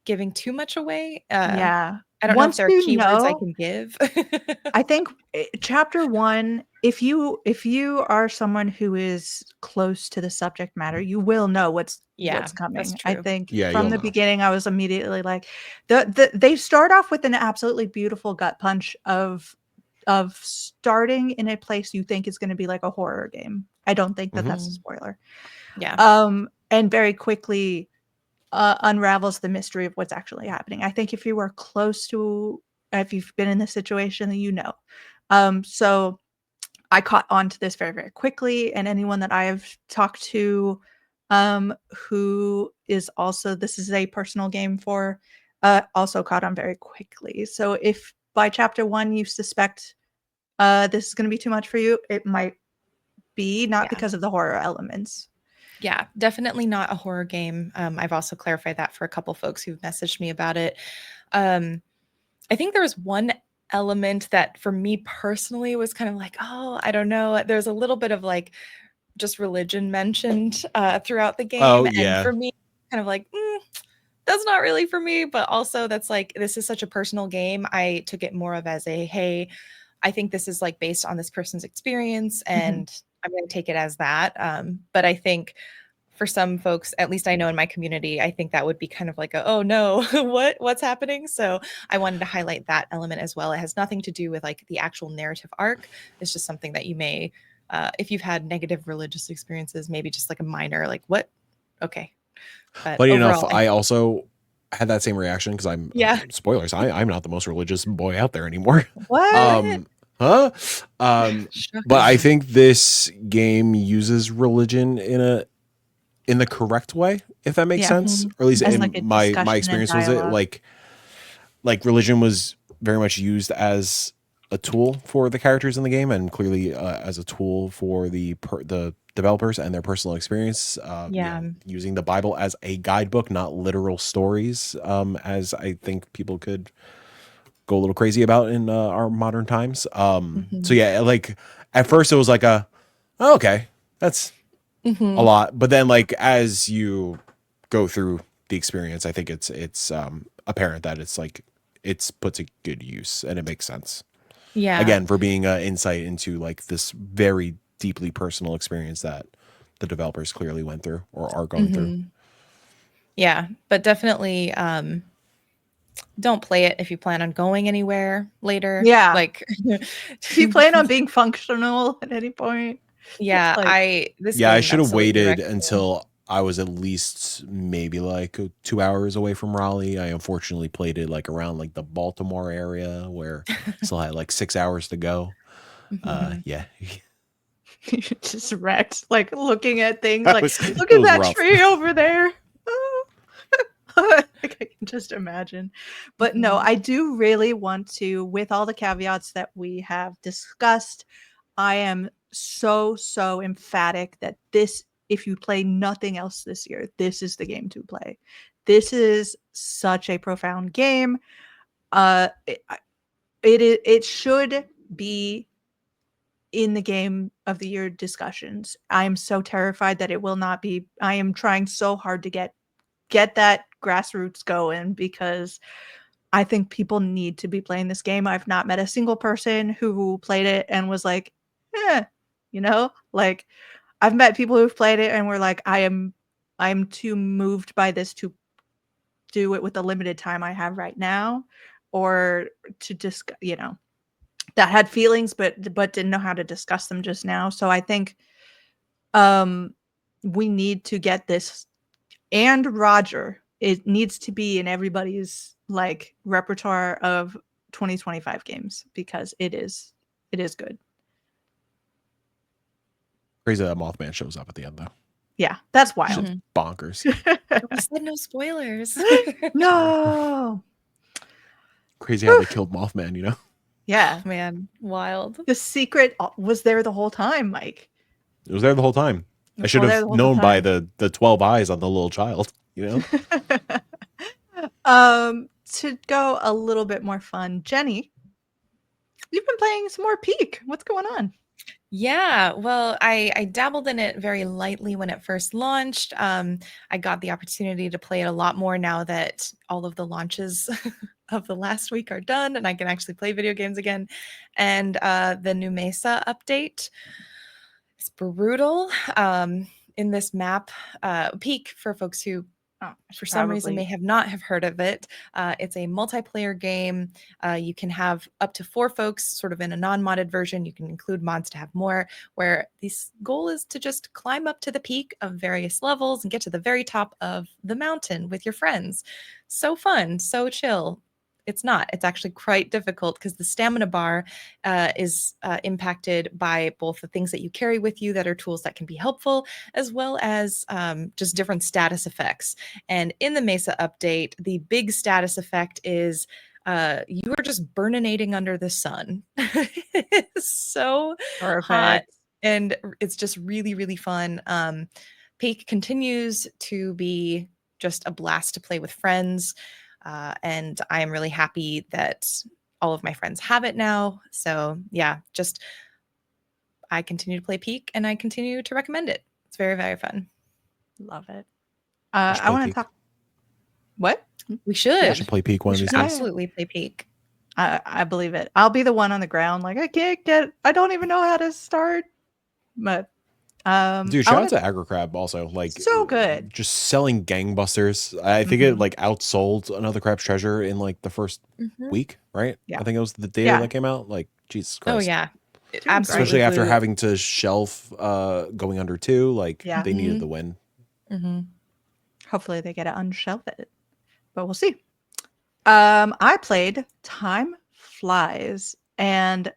giving too much away. Yeah. I don't know if there are keywords I can give. I think chapter 1, if you are someone who is close to the subject matter, you will know what's coming. That's I true. think Yeah, from you'll the know. beginning, I was immediately like, they start off with an absolutely beautiful gut punch of starting in a place you think is going to be like a horror game. I don't think that that's a spoiler. Yeah. And very quickly unravels the mystery of what's actually happening. I think if you are close to, if you've been in this situation, then you know. So I caught on to this very, very quickly. And anyone that I have talked to who is also, this is a personal game for, also caught on very quickly. So if by chapter 1 you suspect this is going to be too much for you, it might be not because of the horror elements. Yeah, definitely not a horror game. I've also clarified that for a couple folks who've messaged me about it. I think there was one element that for me personally was kind of like, oh, I don't know. There's a little bit of like just religion mentioned throughout the game. Oh, yeah. And for me, kind of like, that's not really for me. But also that's like, this is such a personal game. I took it more of as a, hey, I think this is like based on this person's experience and I'm going to take it as that. But I think for some folks, at least I know in my community, I think that would be kind of like a, oh no, what's happening? So I wanted to highlight that element as well. It has nothing to do with like the actual narrative arc. It's just something that you may, if you've had negative religious experiences, maybe just like a minor, like what? Okay. But enough, I also had that same reaction because I'm yeah. spoilers. I'm not the most religious boy out there anymore. What? huh? Shocking. But I think this game uses religion in the correct way, if that makes Yeah. sense. Or at least As in like a my discussion and experience was it dialogue. like religion was very much used as a tool for the characters in the game, and clearly as a tool for the developers and their personal experience. Yeah. Using the Bible as a guidebook, not literal stories, as I think people could go a little crazy about in our modern times. So yeah, like at first it was like oh, okay, that's a lot, but then like as you go through the experience, I think it's apparent that it's put to good use and it makes sense. Yeah. Again, for being insight into like this very deeply personal experience that the developers clearly went through or are going through. Yeah, but definitely don't play it if you plan on going anywhere later. Yeah. Like If you plan on being functional at any point, yeah, like, this Yeah, I game should have absolutely waited wrecked me. until I was at least maybe like 2 hours away from Raleigh. I unfortunately played it like around like the Baltimore area where I still had like 6 hours to go. Yeah, you just wrecked, like looking at things that like, was look it at was that rough. tree over there. Like, I can just imagine. But no, I do really want to, with all the caveats that we have discussed, I am so emphatic that this, if you play nothing else this year, this is the game to play. This is such a profound game. It should be in the game of the year discussions. I am so terrified that it will not be. I am trying so hard to get that grassroots going because I think people need to be playing this game. I've not met a single person who played it and was like, like I've met people who've played it and were like, I'm too moved by this to do it with the limited time I have right now, or to just, that had feelings but didn't know how to discuss them just now. So I think we need to get this, and Roger, it needs to be in everybody's like repertoire of 2025 games because it is good. Crazy that Mothman shows up at the end though. Yeah, that's wild. Shit's bonkers. We said no spoilers. No. Crazy how they killed Mothman, you know? Yeah. Man, wild. The secret was there the whole time, Mike. It was there the whole time. I should have known by the 12 eyes on the little child, you know? To go a little bit more fun, Jenny, you've been playing some more Peak. What's going on? Yeah, well, I dabbled in it very lightly when it first launched. I got the opportunity to play it a lot more now that all of the launches of the last week are done and I can actually play video games again. And the new Mesa update is brutal. In this map, Peak, for folks who for some reason may not have heard of it. It's a multiplayer game. You can have up to 4 folks sort of in a non-modded version. You can include mods to have more, where this goal is to just climb up to the peak of various levels and get to the very top of the mountain with your friends. So fun, so chill. It's not. It's actually quite difficult because the stamina bar is impacted by both the things that you carry with you that are tools that can be helpful, as well as just different status effects. And in the Mesa update, the big status effect is you are just burninating under the sun. It's so hot, and it's just really, really fun. Peak continues to be just a blast to play with friends. And I am really happy that all of my friends have it now. So yeah, just I continue to play Peak and I continue to recommend it. It's very, very fun. Love it. I want to talk. What? We should. We should play Peak one of these days. Absolutely play Peak. I believe it. I'll be the one on the ground. Like I don't even know how to start. But dude, shout out to Agricrab also. Like so good. Just selling gangbusters. I think it like outsold Another Crab's Treasure in like the first week, right? Yeah. I think it was the day that came out. Like Jesus Christ. Oh yeah. Absolutely. Especially after having to shelf Going Under 2. Like they needed the win. Hopefully they get to unshelf it. But we'll see. I played Time Flies, and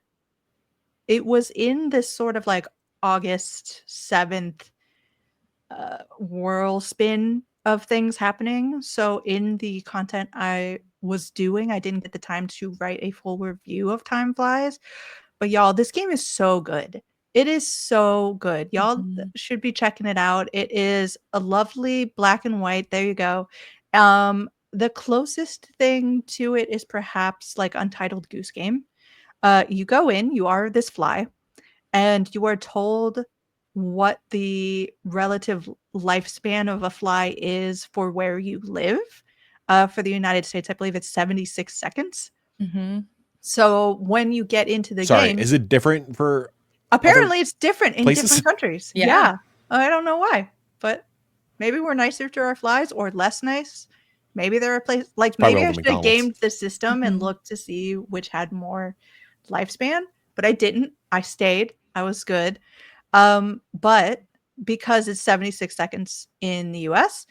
it was in this sort of like August 7th whirl spin of things happening. So in the content I was doing, I didn't get the time to write a full review of Time Flies. But y'all, this game is so good. It is so good. Y'all should be checking it out. It is a lovely black and white. There you go. The closest thing to it is perhaps like Untitled Goose Game. You go in, you are this fly, and you are told what the relative lifespan of a fly is for where you live. For the United States, I believe it's 76 seconds. Mm-hmm. So when you get into the Sorry, game, is it different for apparently it's different in places? different countries. Yeah. Yeah. I don't know why, but maybe we're nicer to our flies or less nice. Maybe there are places like probably maybe all I the should have McDonald's. gamed the system and Mhm. looked to see which had more lifespan, but I didn't. I stayed. I was good. But because it's 76 seconds in the US,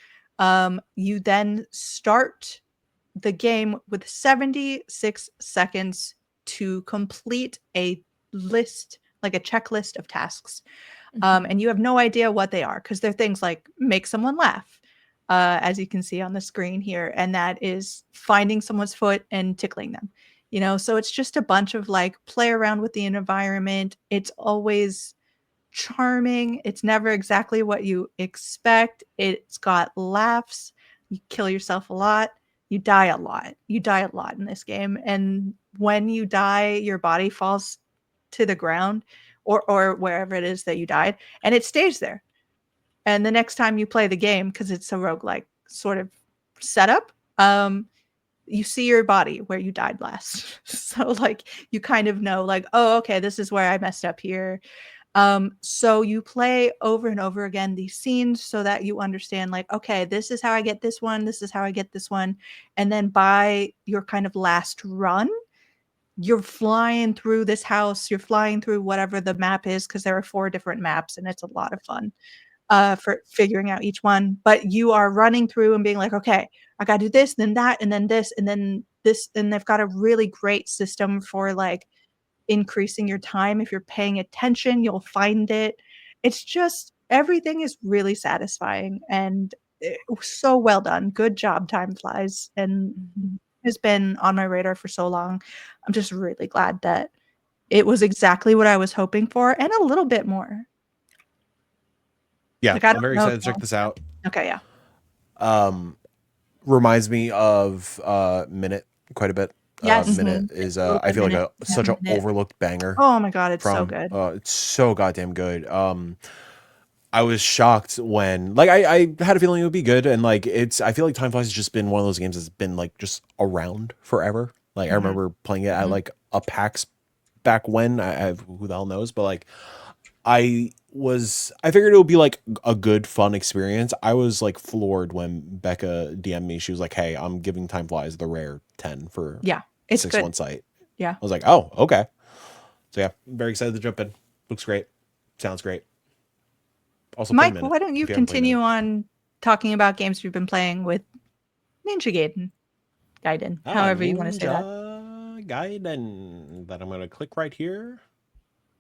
you then start the game with 76 seconds to complete a list, like a checklist of tasks. And you have no idea what they are because they're things like make someone laugh, as you can see on the screen here. And that is finding someone's foot and tickling them. You know, so it's just a bunch of like play around with the environment. It's always charming. It's never exactly what you expect. It's got laughs. You kill yourself a lot. You die a lot. You die a lot in this game. And when you die, your body falls to the ground or wherever it is that you died, and it stays there. And the next time you play the game, because it's a roguelike sort of setup, you see your body where you died last. So like you kind of know, like, oh, okay, this is where I messed up here. So you play over and over again these scenes so that you understand, like, okay, this is how I get this one, this is how I get this one. And then by your kind of last run, you're flying through this house, you're flying through whatever the map is, because there are 4 different maps and it's a lot of fun for figuring out each one. But you are running through and being like, okay, I gotta do this, then that, and then this, and then this. And they've got a really great system for like increasing your time. If you're paying attention, you'll find it. It's just everything is really satisfying and so well done. Good job, Time Flies, and has been on my radar for so long. I'm just really glad that it was exactly what I was hoping for and a little bit more. Yeah, Like, I I'm don't very know excited to check this out. Okay, yeah. Reminds me of Minute quite a bit. Yes. Minute is Little I feel like Minute. such an Minute. overlooked banger. Oh my god, it's so From good. it's so goddamn good. I was shocked when like I had a feeling it would be good, and like I feel like Time Flies has just been one of those games that's been like just around forever. Like I remember playing it at like a PAX back when. I who the hell knows, but like I figured it would be like a good fun experience. I was like floored when Becca DM'd me. She was like, "Hey, I'm giving Time Flies the rare 10 for Yeah, it's 6-1 good. site." Yeah. I was like, "Oh, okay." So yeah, I'm very excited to jump in. Looks great. Sounds great. Also, play Mike, Minute why don't you if haven't played continue Minute. on talking about games you've been playing with Ninja Gaiden, however you want to say that. Ninja Gaiden. That I'm gonna click right here,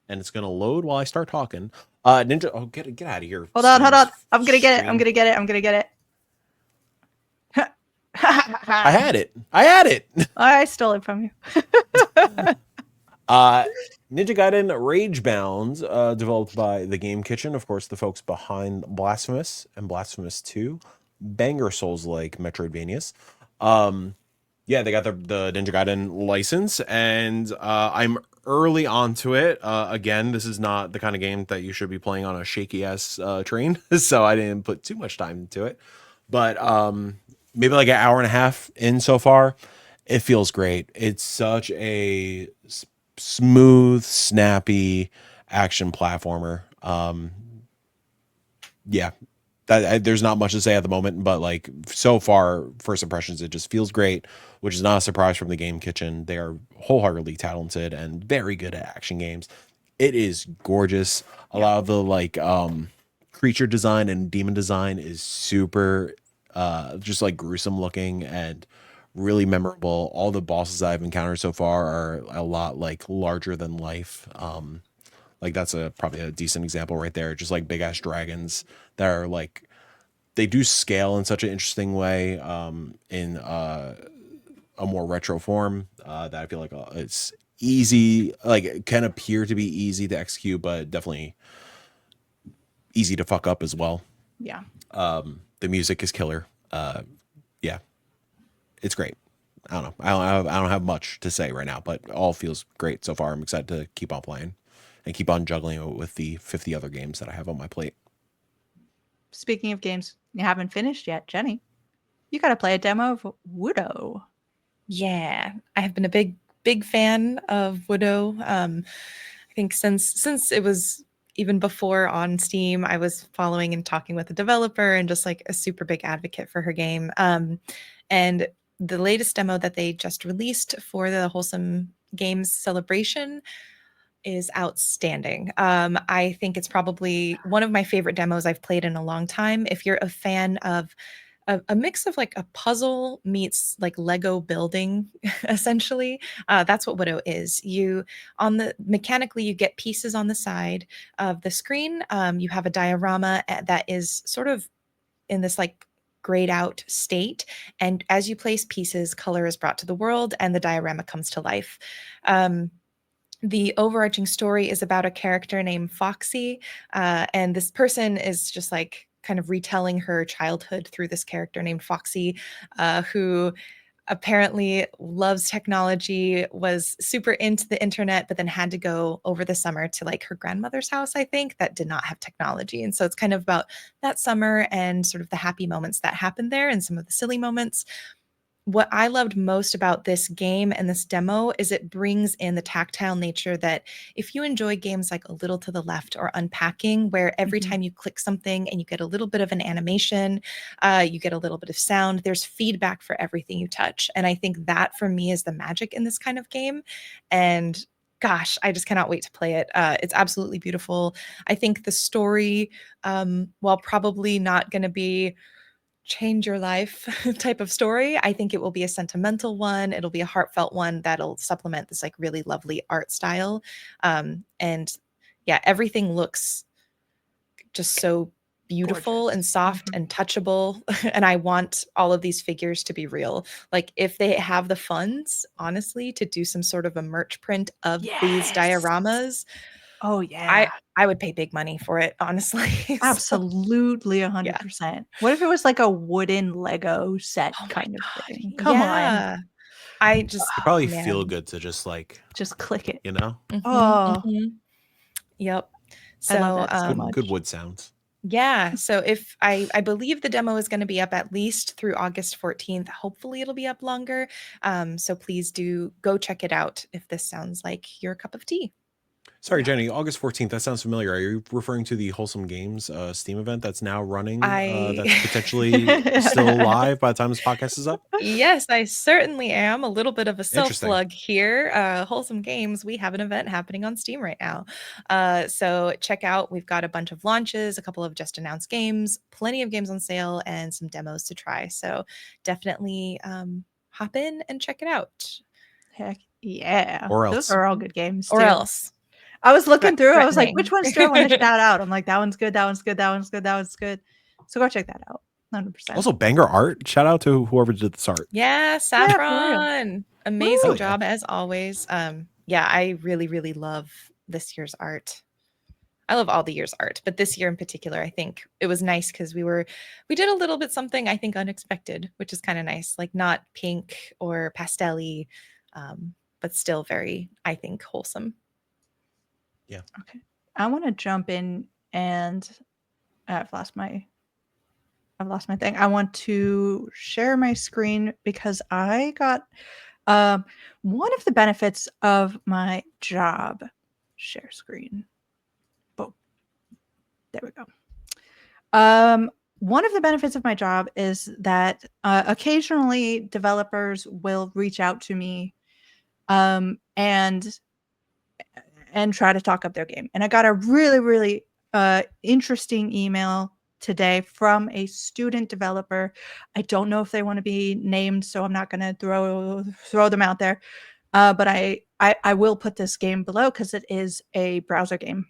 and it's gonna load while I start talking. Ninja. Oh, get out of here. Hold on. Steam's I'm gonna get it. stream. I'm gonna get it. I had it. I stole it from you. Ninja Gaiden Ragebound, developed by the Game Kitchen, of course, the folks behind Blasphemous and Blasphemous 2, banger Souls-like Metroidvanias. Yeah, they got the Ninja Gaiden license, and I'm early onto it. Again, this is not the kind of game that you should be playing on a shaky-ass train, so I didn't put too much time into it. But maybe like an hour and a half in so far. It feels great. It's such a smooth, snappy action platformer. Yeah, there's not much to say at the moment, but like so far, first impressions, it just feels great, which is not a surprise from the Game Kitchen. They are wholeheartedly talented and very good at action games. It is gorgeous. A lot of the like creature design and demon design is super just like gruesome looking and really memorable. All the bosses I've encountered so far are a lot like larger than life. Like that's probably a decent example right there. Just like big ass dragons that are like, they do scale in such an interesting way, in a more retro form, that I feel like it's easy, like it can appear to be easy to execute, but definitely easy to fuck up as well. Yeah. The music is killer. Yeah, it's great. I don't know. I don't have much to say right now, but all feels great so far. I'm excited to keep on playing and keep on juggling it with the 50 other games that I have on my plate. Speaking of games you haven't finished yet, Jenny, you got to play a demo of Widow. Yeah, I have been a big fan of Widow. I think since it was even before on Steam, I was following and talking with the developer and just like a super big advocate for her game. And the latest demo that they just released for the Wholesome Games celebration is outstanding. I think it's probably one of my favorite demos I've played in a long time. If you're a fan of a mix of like a puzzle meets like Lego building, essentially. That's what Widow is. You on the mechanically you get pieces on the side of the screen. You have a diorama that is sort of in this like grayed out state, and as you place pieces, color is brought to the world, and the diorama comes to life. The overarching story is about a character named Foxy, and this person is just like kind of retelling her childhood through this character named Foxy, who apparently loves technology, was super into the internet, but then had to go over the summer to like her grandmother's house, I think, that did not have technology. And so it's kind of about that summer and sort of the happy moments that happened there and some of the silly moments. What I loved most about this game and this demo is it brings in the tactile nature that if you enjoy games like A Little to the Left or Unpacking, where every time you click something and you get a little bit of an animation, you get a little bit of sound, there's feedback for everything you touch. And I think that for me is the magic in this kind of game. And gosh, I just cannot wait to play it. It's absolutely beautiful. I think the story, while probably not going to be change your life type of story, I think it will be a sentimental one. It'll be a heartfelt one that'll supplement this like really lovely art style. And yeah, everything looks just so beautiful Gorgeous. and soft and touchable. And I want all of these figures to be real. Like if they have the funds, honestly, to do some sort of a merch print of these Yes. dioramas, Oh yeah. I would pay big money for it, honestly. So, Absolutely yeah. 100%. What if it was like a wooden Lego set Oh my kind of God. thing? Come on. Yeah. I just, It probably feel man. good to just like, Just click it. you know, Oh, Yep. I love So, that so much. good wood sounds. yeah. So if I believe the demo is going to be up at least through August 14th. Hopefully it'll be up longer. So please do go check it out if this sounds like your cup of tea. Sorry, Jenny, August 14th, that sounds familiar. Are you referring to the Wholesome Games Steam event that's now running, that's potentially still live by the time this podcast is up? Yes, I certainly am. A little bit of a self Interesting. plug here. Wholesome Games, we have an event happening on Steam right now. So check out, we've got a bunch of launches, a couple of just announced games, plenty of games on sale, and some demos to try. So definitely hop in and check it out. Heck yeah. Or Those else. are all good games too. Or else. I was looking through, I was like, Threatening. which ones do I want to shout out? I'm like, that one's good, that one's good, that one's good, that one's good. So go check that out. 100%. Also, banger art. Shout out to whoever did this art. Yeah, Yeah, for real. Saffron. Amazing Woo. job as always. Yeah, I really, really love this year's art. I love all the year's art, but this year in particular, I think it was nice because we did a little bit something I think unexpected, which is kind of nice. Like not pink or pastel-y, but still very, I think, wholesome. Yeah. Okay. I want to jump in and I've lost my thing. I want to share my screen because I got one of the benefits of my job. Share screen. Boom. There we go. One of the benefits of my job is that occasionally developers will reach out to me and try to talk up their game. And I got a really, really interesting email today from a student developer. I don't know if they want to be named, so I'm not going to throw them out there. But I will put this game below because it is a browser game.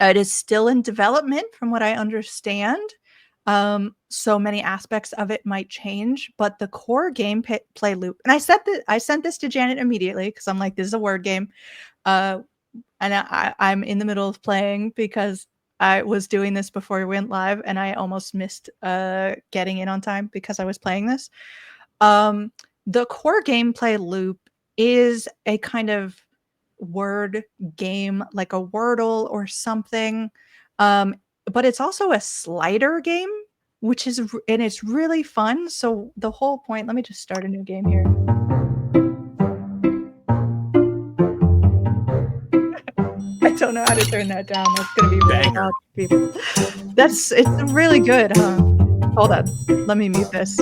It is still in development, from what I understand. So many aspects of it might change, but the core gameplay loop. And I sent this to Janet immediately because I'm like, this is a word game. And I'm in the middle of playing because I was doing this before we went live, and I almost missed getting in on time because I was playing this. The core gameplay loop is a kind of word game, like a Wordle or something. But it's also a slider game, which is, and it's really fun. So the whole point, let me just start a new game here. I don't know how to turn that down. That's going to be really loud for people. It's really good, huh? Hold on. Let me mute this.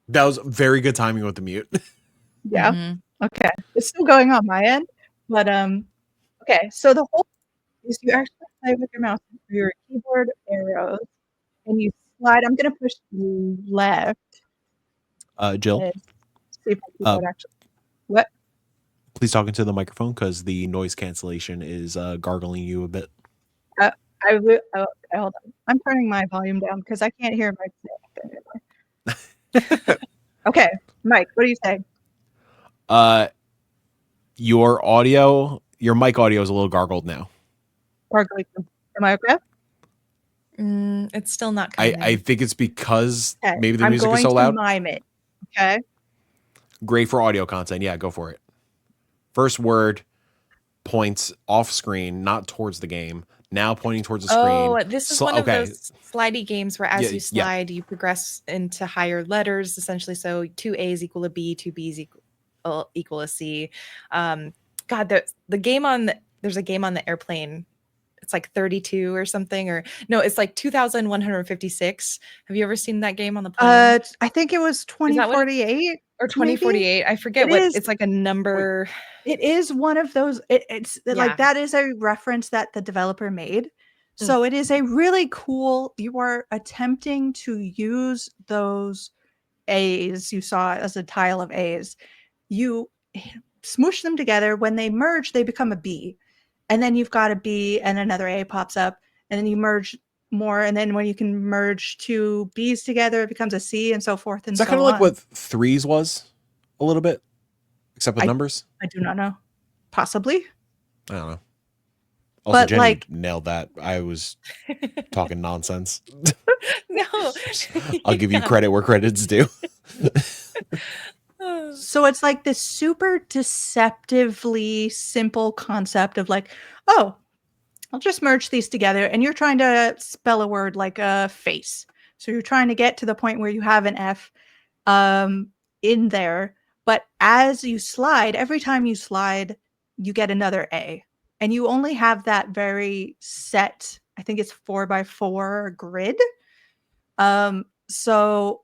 That was very good timing with the mute. Yeah. Mm-hmm. Okay. It's still going on my end, but okay. So the whole is you actually play with your mouse through your keyboard arrows, and you slide. I'm gonna push left. Jill. See if my keyboard actually. What? Please talk into the microphone because the noise cancellation is gargling you a bit. I will. Oh, okay, hold on. I'm turning my volume down because I can't hear my anymore. Okay, Mike, what do you say? Your mic audio is a little gargled now. Gargling. Am I okay? It's still not coming. I think it's because maybe the music is so loud. I'm going to mime it. Okay. Great for audio content. Yeah, go for it. First word points off screen, not towards the game. Now pointing towards the screen. Oh, this is one of those slidey games where as you slide, you progress into higher letters, essentially. So 2 A's equal a B, 2 B's equal a C. God, the game on there's a game on the airplane. It's like 32 or something, or no, it's like 2,156. Have you ever seen that game on the plane? I think it was 2048 or 2048. I forget it's like a number. It is one of those. It's like that is a reference that the developer made. So it is a really cool. You are attempting to use those A's you saw as a tile of A's. You smoosh them together. When they merge, they become a B. And then you've got a B and another A pops up. And then you merge more. And then when you can merge 2 B's together, it becomes a C, and so forth and so on. Is that kind of like what threes was a little bit? Except with numbers? I do not know. Possibly. I don't know. Also, but Jenny nailed that. I was talking nonsense. No. I'll give you credit where credit's due. So it's like this super deceptively simple concept of like, oh, I'll just merge these together. And you're trying to spell a word like a face. So you're trying to get to the point where you have an F in there. But as you slide, every time you slide, you get another A. And you only have that very set, I think it's 4x4 grid. So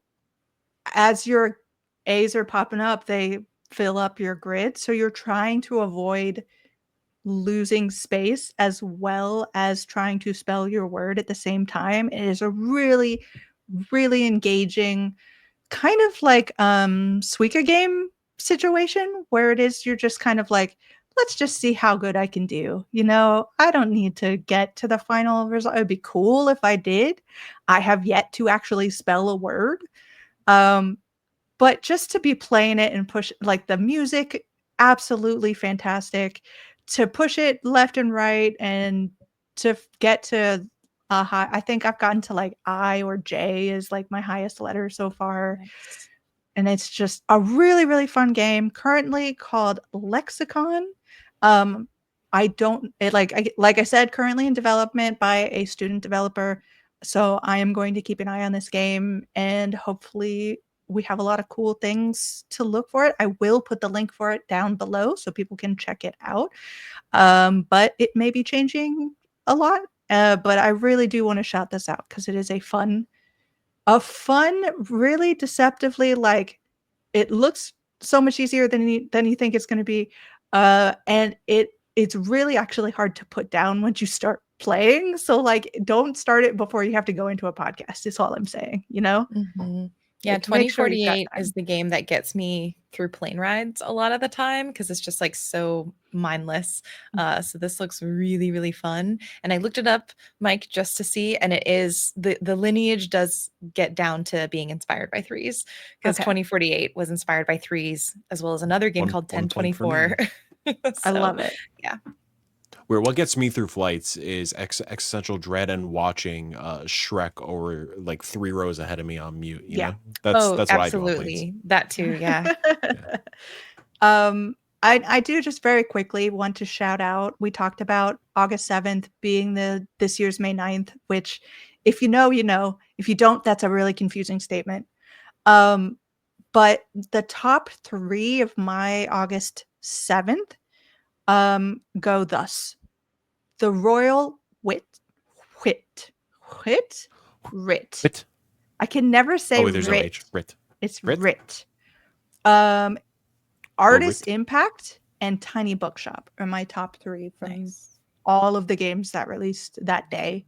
as your A's are popping up, they fill up your grid. So you're trying to avoid losing space as well as trying to spell your word at the same time. It is a really, really engaging kind of like Suika game situation where it is you're just kind of like, let's just see how good I can do. You know, I don't need to get to the final result. It'd be cool if I did. I have yet to actually spell a word. But just to be playing it and push, like the music, absolutely fantastic. To push it left and right and to get to high, I think I've gotten to like I or J is like my highest letter so far. Nice. And it's just a really, really fun game currently called Lexicon. Like I said, currently in development by a student developer. So I am going to keep an eye on this game and hopefully we have a lot of cool things to look for it. I will put the link for it down below so people can check it out. But it may be changing a lot. But I really do want to shout this out because it is a fun, really deceptively, like it looks so much easier than you think it's going to be. And it's really actually hard to put down once you start playing. So like, don't start it before you have to go into a podcast. Is all I'm saying. You know, Yeah, like, make sure you've got 2048 is time. the game that gets me through plane rides a lot of the time because it's just like so mindless. So this looks really, really fun. And I looked it up, Mike, just to see, and it is the lineage does get down to being inspired by threes because Okay. 2048 was inspired by threes as well as another game called One point for me. 1024. I love it. Yeah. Where what gets me through flights is existential dread and watching Shrek over like 3 rows ahead of me on mute. You Yeah. know, that's what I do on planes. Absolutely. That too. Yeah. I do just very quickly want to shout out. We talked about August 7th being this year's May 9th, which if you know, you know. If you don't, that's a really confusing statement. But the top 3 of my August 7th go thus. The Royal Wit. Wit. I can never say Oh, wait, there's no writ. H. Writ. It's Writ? writ. Artist Writ. Impact and Tiny Bookshop are my top 3 from Nice. all of the games that released that day.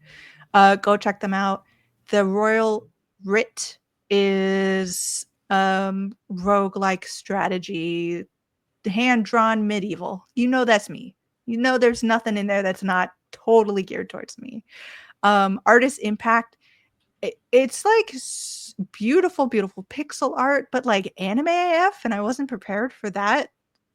Go check them out. The Royal Writ is roguelike strategy, hand-drawn medieval. You know that's me. You know there's nothing in there that's not totally geared towards me. Artist Impact, it's like beautiful pixel art, but like anime AF, and I wasn't prepared for that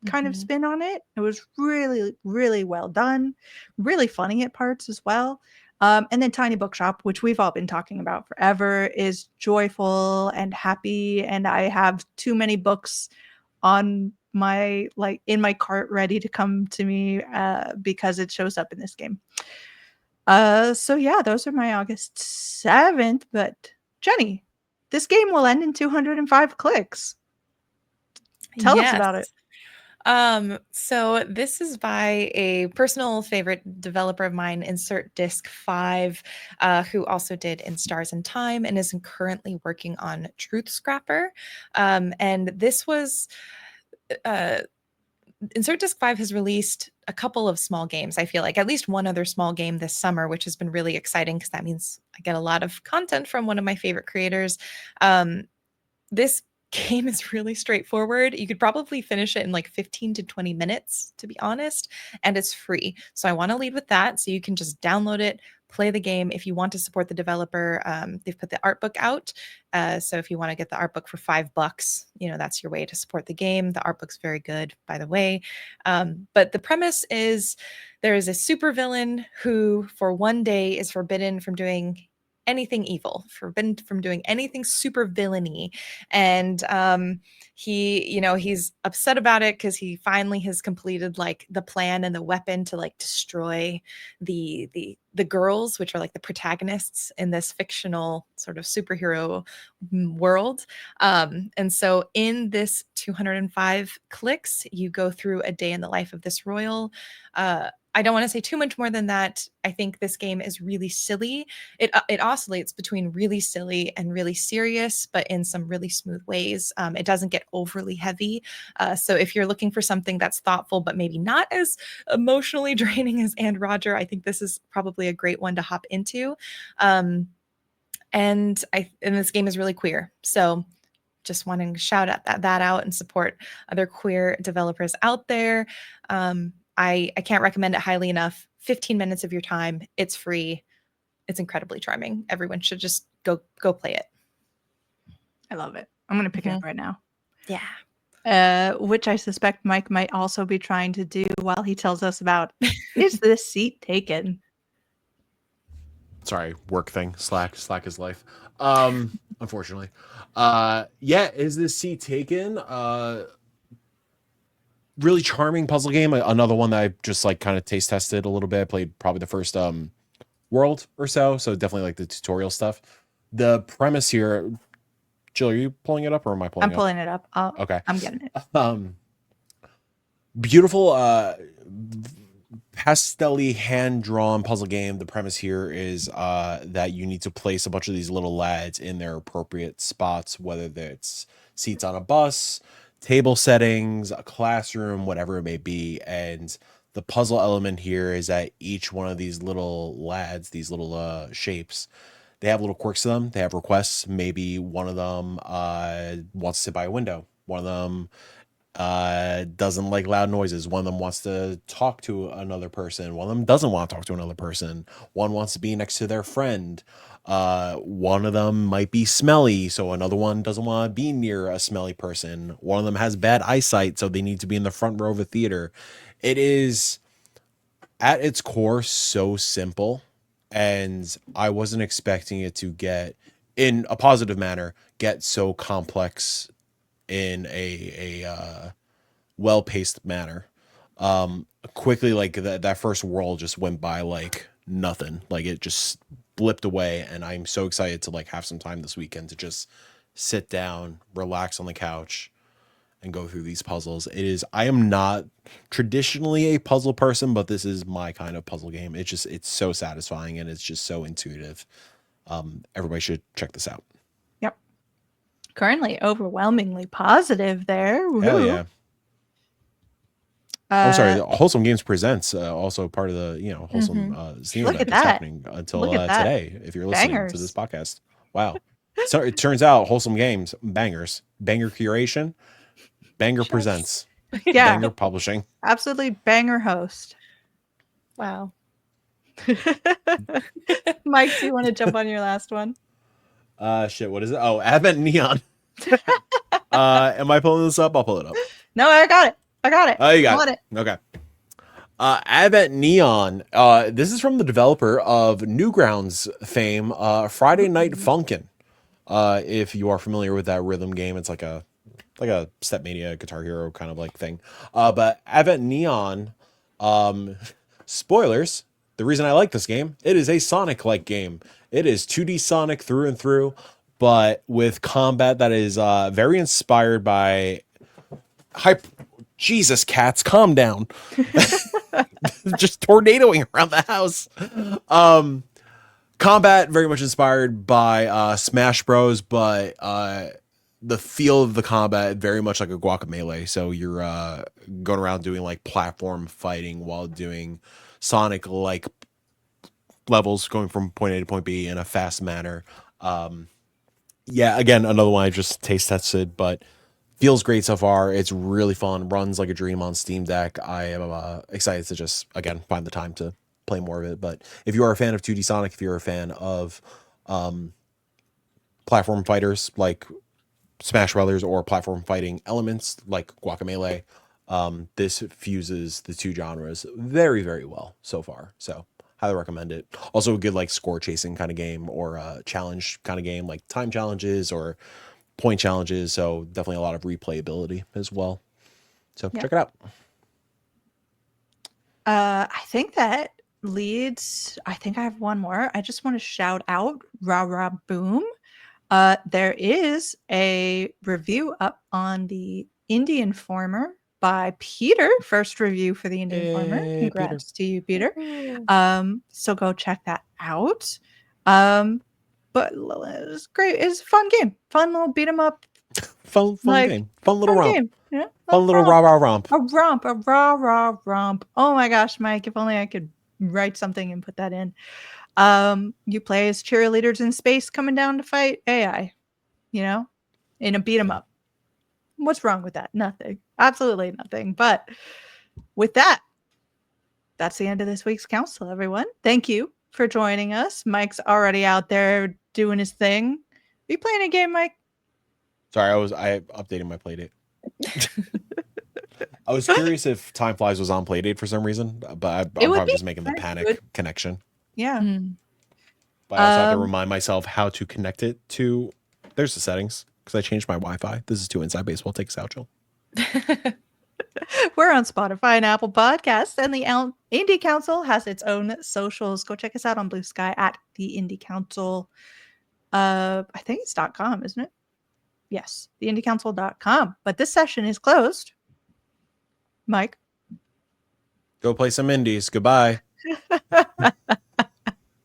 kind of spin on it. It was really, really well done, really funny at parts as well. And then Tiny Bookshop, which we've all been talking about forever, is joyful and happy, and I have too many books on my in my cart ready to come to me because it shows up in this game. So yeah, those are my August 7th. But Jenny, this game will end in 205 clicks. Tell us about it. So this is by a personal favorite developer of mine, Insert Disc 5, who also did In Stars and Time and is currently working on Truth Scrapper. And this was Insert Disc 5 has released a couple of small games. I feel like at least one other small game this summer, which has been really exciting because that means I get a lot of content from one of my favorite creators. This game is really straightforward. You could probably finish it in like 15 to 20 minutes, to be honest, and it's free. So I want to lead with that. So you can just download it, play the game. If you want to support the developer, they've put the art book out. So if you want to get the art book for $5, that's your way to support the game. The art book's very good, by the way. But the premise is there is a supervillain who for one day is forbidden from doing anything evil, forbidden from doing anything super villainy. And he's upset about it because he finally has completed like the plan and the weapon to like destroy the girls, which are like the protagonists in this fictional sort of superhero world. And so in this 205 clicks, you go through a day in the life of this royal. I don't want to say too much more than that. I think this game is really silly. It oscillates between really silly and really serious, but in some really smooth ways. It doesn't get overly heavy. So if you're looking for something that's thoughtful, but maybe not as emotionally draining as And Roger, I think this is probably a great one to hop into. And this game is really queer. So just wanting to shout that out and support other queer developers out there. I can't recommend it highly enough. 15 minutes of your time. It's free. It's incredibly charming. Everyone should just go play it. I love it. I'm going to pick it up right now. Yeah. Which I suspect Mike might also be trying to do while he tells us about, is this seat taken? Sorry, work thing. Slack is life. Unfortunately. Yeah, is this seat taken? Really charming puzzle game. Another one that I just like kind of taste tested a little bit. I played probably the first world or so definitely like the tutorial stuff. The premise here, Jill, are you pulling it up or am I pulling it up? I'm pulling it up. Okay. I'm getting it. Beautiful pastel-y hand-drawn puzzle game. The premise here is that you need to place a bunch of these little lads in their appropriate spots, whether it's seats on a bus, table settings, a classroom, whatever it may be. And the puzzle element here is that each one of these little lads, these little shapes, they have little quirks to them. They have requests. Maybe one of them wants to sit by a window. One of them doesn't like loud noises. One of them wants to talk to another person. One of them doesn't want to talk to another person. One wants to be next to their friend. One of them might be smelly, so another one doesn't want to be near a smelly person. One of them has bad eyesight, so they need to be in the front row of a theater. It is at its core so simple, and I wasn't expecting it to get, in a positive manner, get so complex in a well-paced manner. Quickly, like that first world just went by like nothing. Like it just blipped away, and I'm so excited to like have some time this weekend to just sit down, relax on the couch, and go through these puzzles. I am not traditionally a puzzle person, but this is my kind of puzzle game. It's so satisfying, and it's just so intuitive. Everybody should check this out. Yep. Currently overwhelmingly positive there. Woo. Hell yeah. Oh, sorry. Wholesome Games Presents, also part of the Wholesome Steam Look event at that's that. happening until Look at that. today. If you're listening Bangers. to this podcast, wow. So it turns out Wholesome Games bangers, banger curation, banger presents, Yeah, banger publishing. absolutely banger host. Wow. Mike, do you want to jump on your last one? Shit. What is it? Oh, Advent Neon. Am I pulling this up? I'll pull it up. No, I got it. Oh, you got Want it. Okay. Advent Neon. This is from the developer of Newgrounds fame, Friday Night Funkin'. If you are familiar with that rhythm game, it's like a Stepmania, Guitar Hero kind of like thing. But Advent Neon, spoilers. The reason I like this game, it is a Sonic-like game. It is 2D Sonic through and through, but with combat that is very inspired by Jesus, cats, calm down. Just tornadoing around the house. Combat very much inspired by Smash Bros, but the feel of the combat very much like a Guacamelee. So you're going around doing like platform fighting while doing Sonic like levels, going from point A to point B in a fast manner. Yeah, again, another one I just taste tested, but feels great so far. It's really fun. Runs like a dream on Steam Deck. I am excited to just, again, find the time to play more of it. But if you are a fan of 2D Sonic, if you're a fan of platform fighters like Smash Brothers or platform fighting elements like Guacamelee, this fuses the two genres very, very well so far. So highly recommend it. Also a good like score chasing kind of game or a challenge kind of game, like time challenges or point challenges. So definitely a lot of replayability as well. So check it out. I think that leads. I think I have one more. I just want to shout out Rah Rah Boom. There is a review up on the Indie Informer by Peter. First review for the Indie Informer. Congrats to you, Peter. So go check that out. But it's great. It's a fun game. Fun little beat 'em up. Fun like, game. Fun little romp. Game. Yeah, fun little rah rah romp. A rah rah romp. Oh my gosh, Mike! If only I could write something and put that in. You play as cheerleaders in space coming down to fight AI, in a beat 'em up. What's wrong with that? Nothing. Absolutely nothing. But with that, that's the end of this week's council, everyone. Thank you for joining us. Mike's already out there doing his thing. Are you playing a game, Mike? Sorry, I updated my playdate. I was curious if Time Flies was on playdate for some reason, but I'm probably just making the panic connection. Yeah. But I also have to remind myself how to connect it to. There's the settings because I changed my Wi-Fi. This is too Inside Baseball. Take us out, Jill. We're on Spotify and Apple Podcasts, and the Indie Council has its own socials. Go check us out on Blue Sky at the Indie Council. I think it's .com, isn't it? Yes, theindiecouncil.com. But this session is closed. Mike? Go play some indies. Goodbye.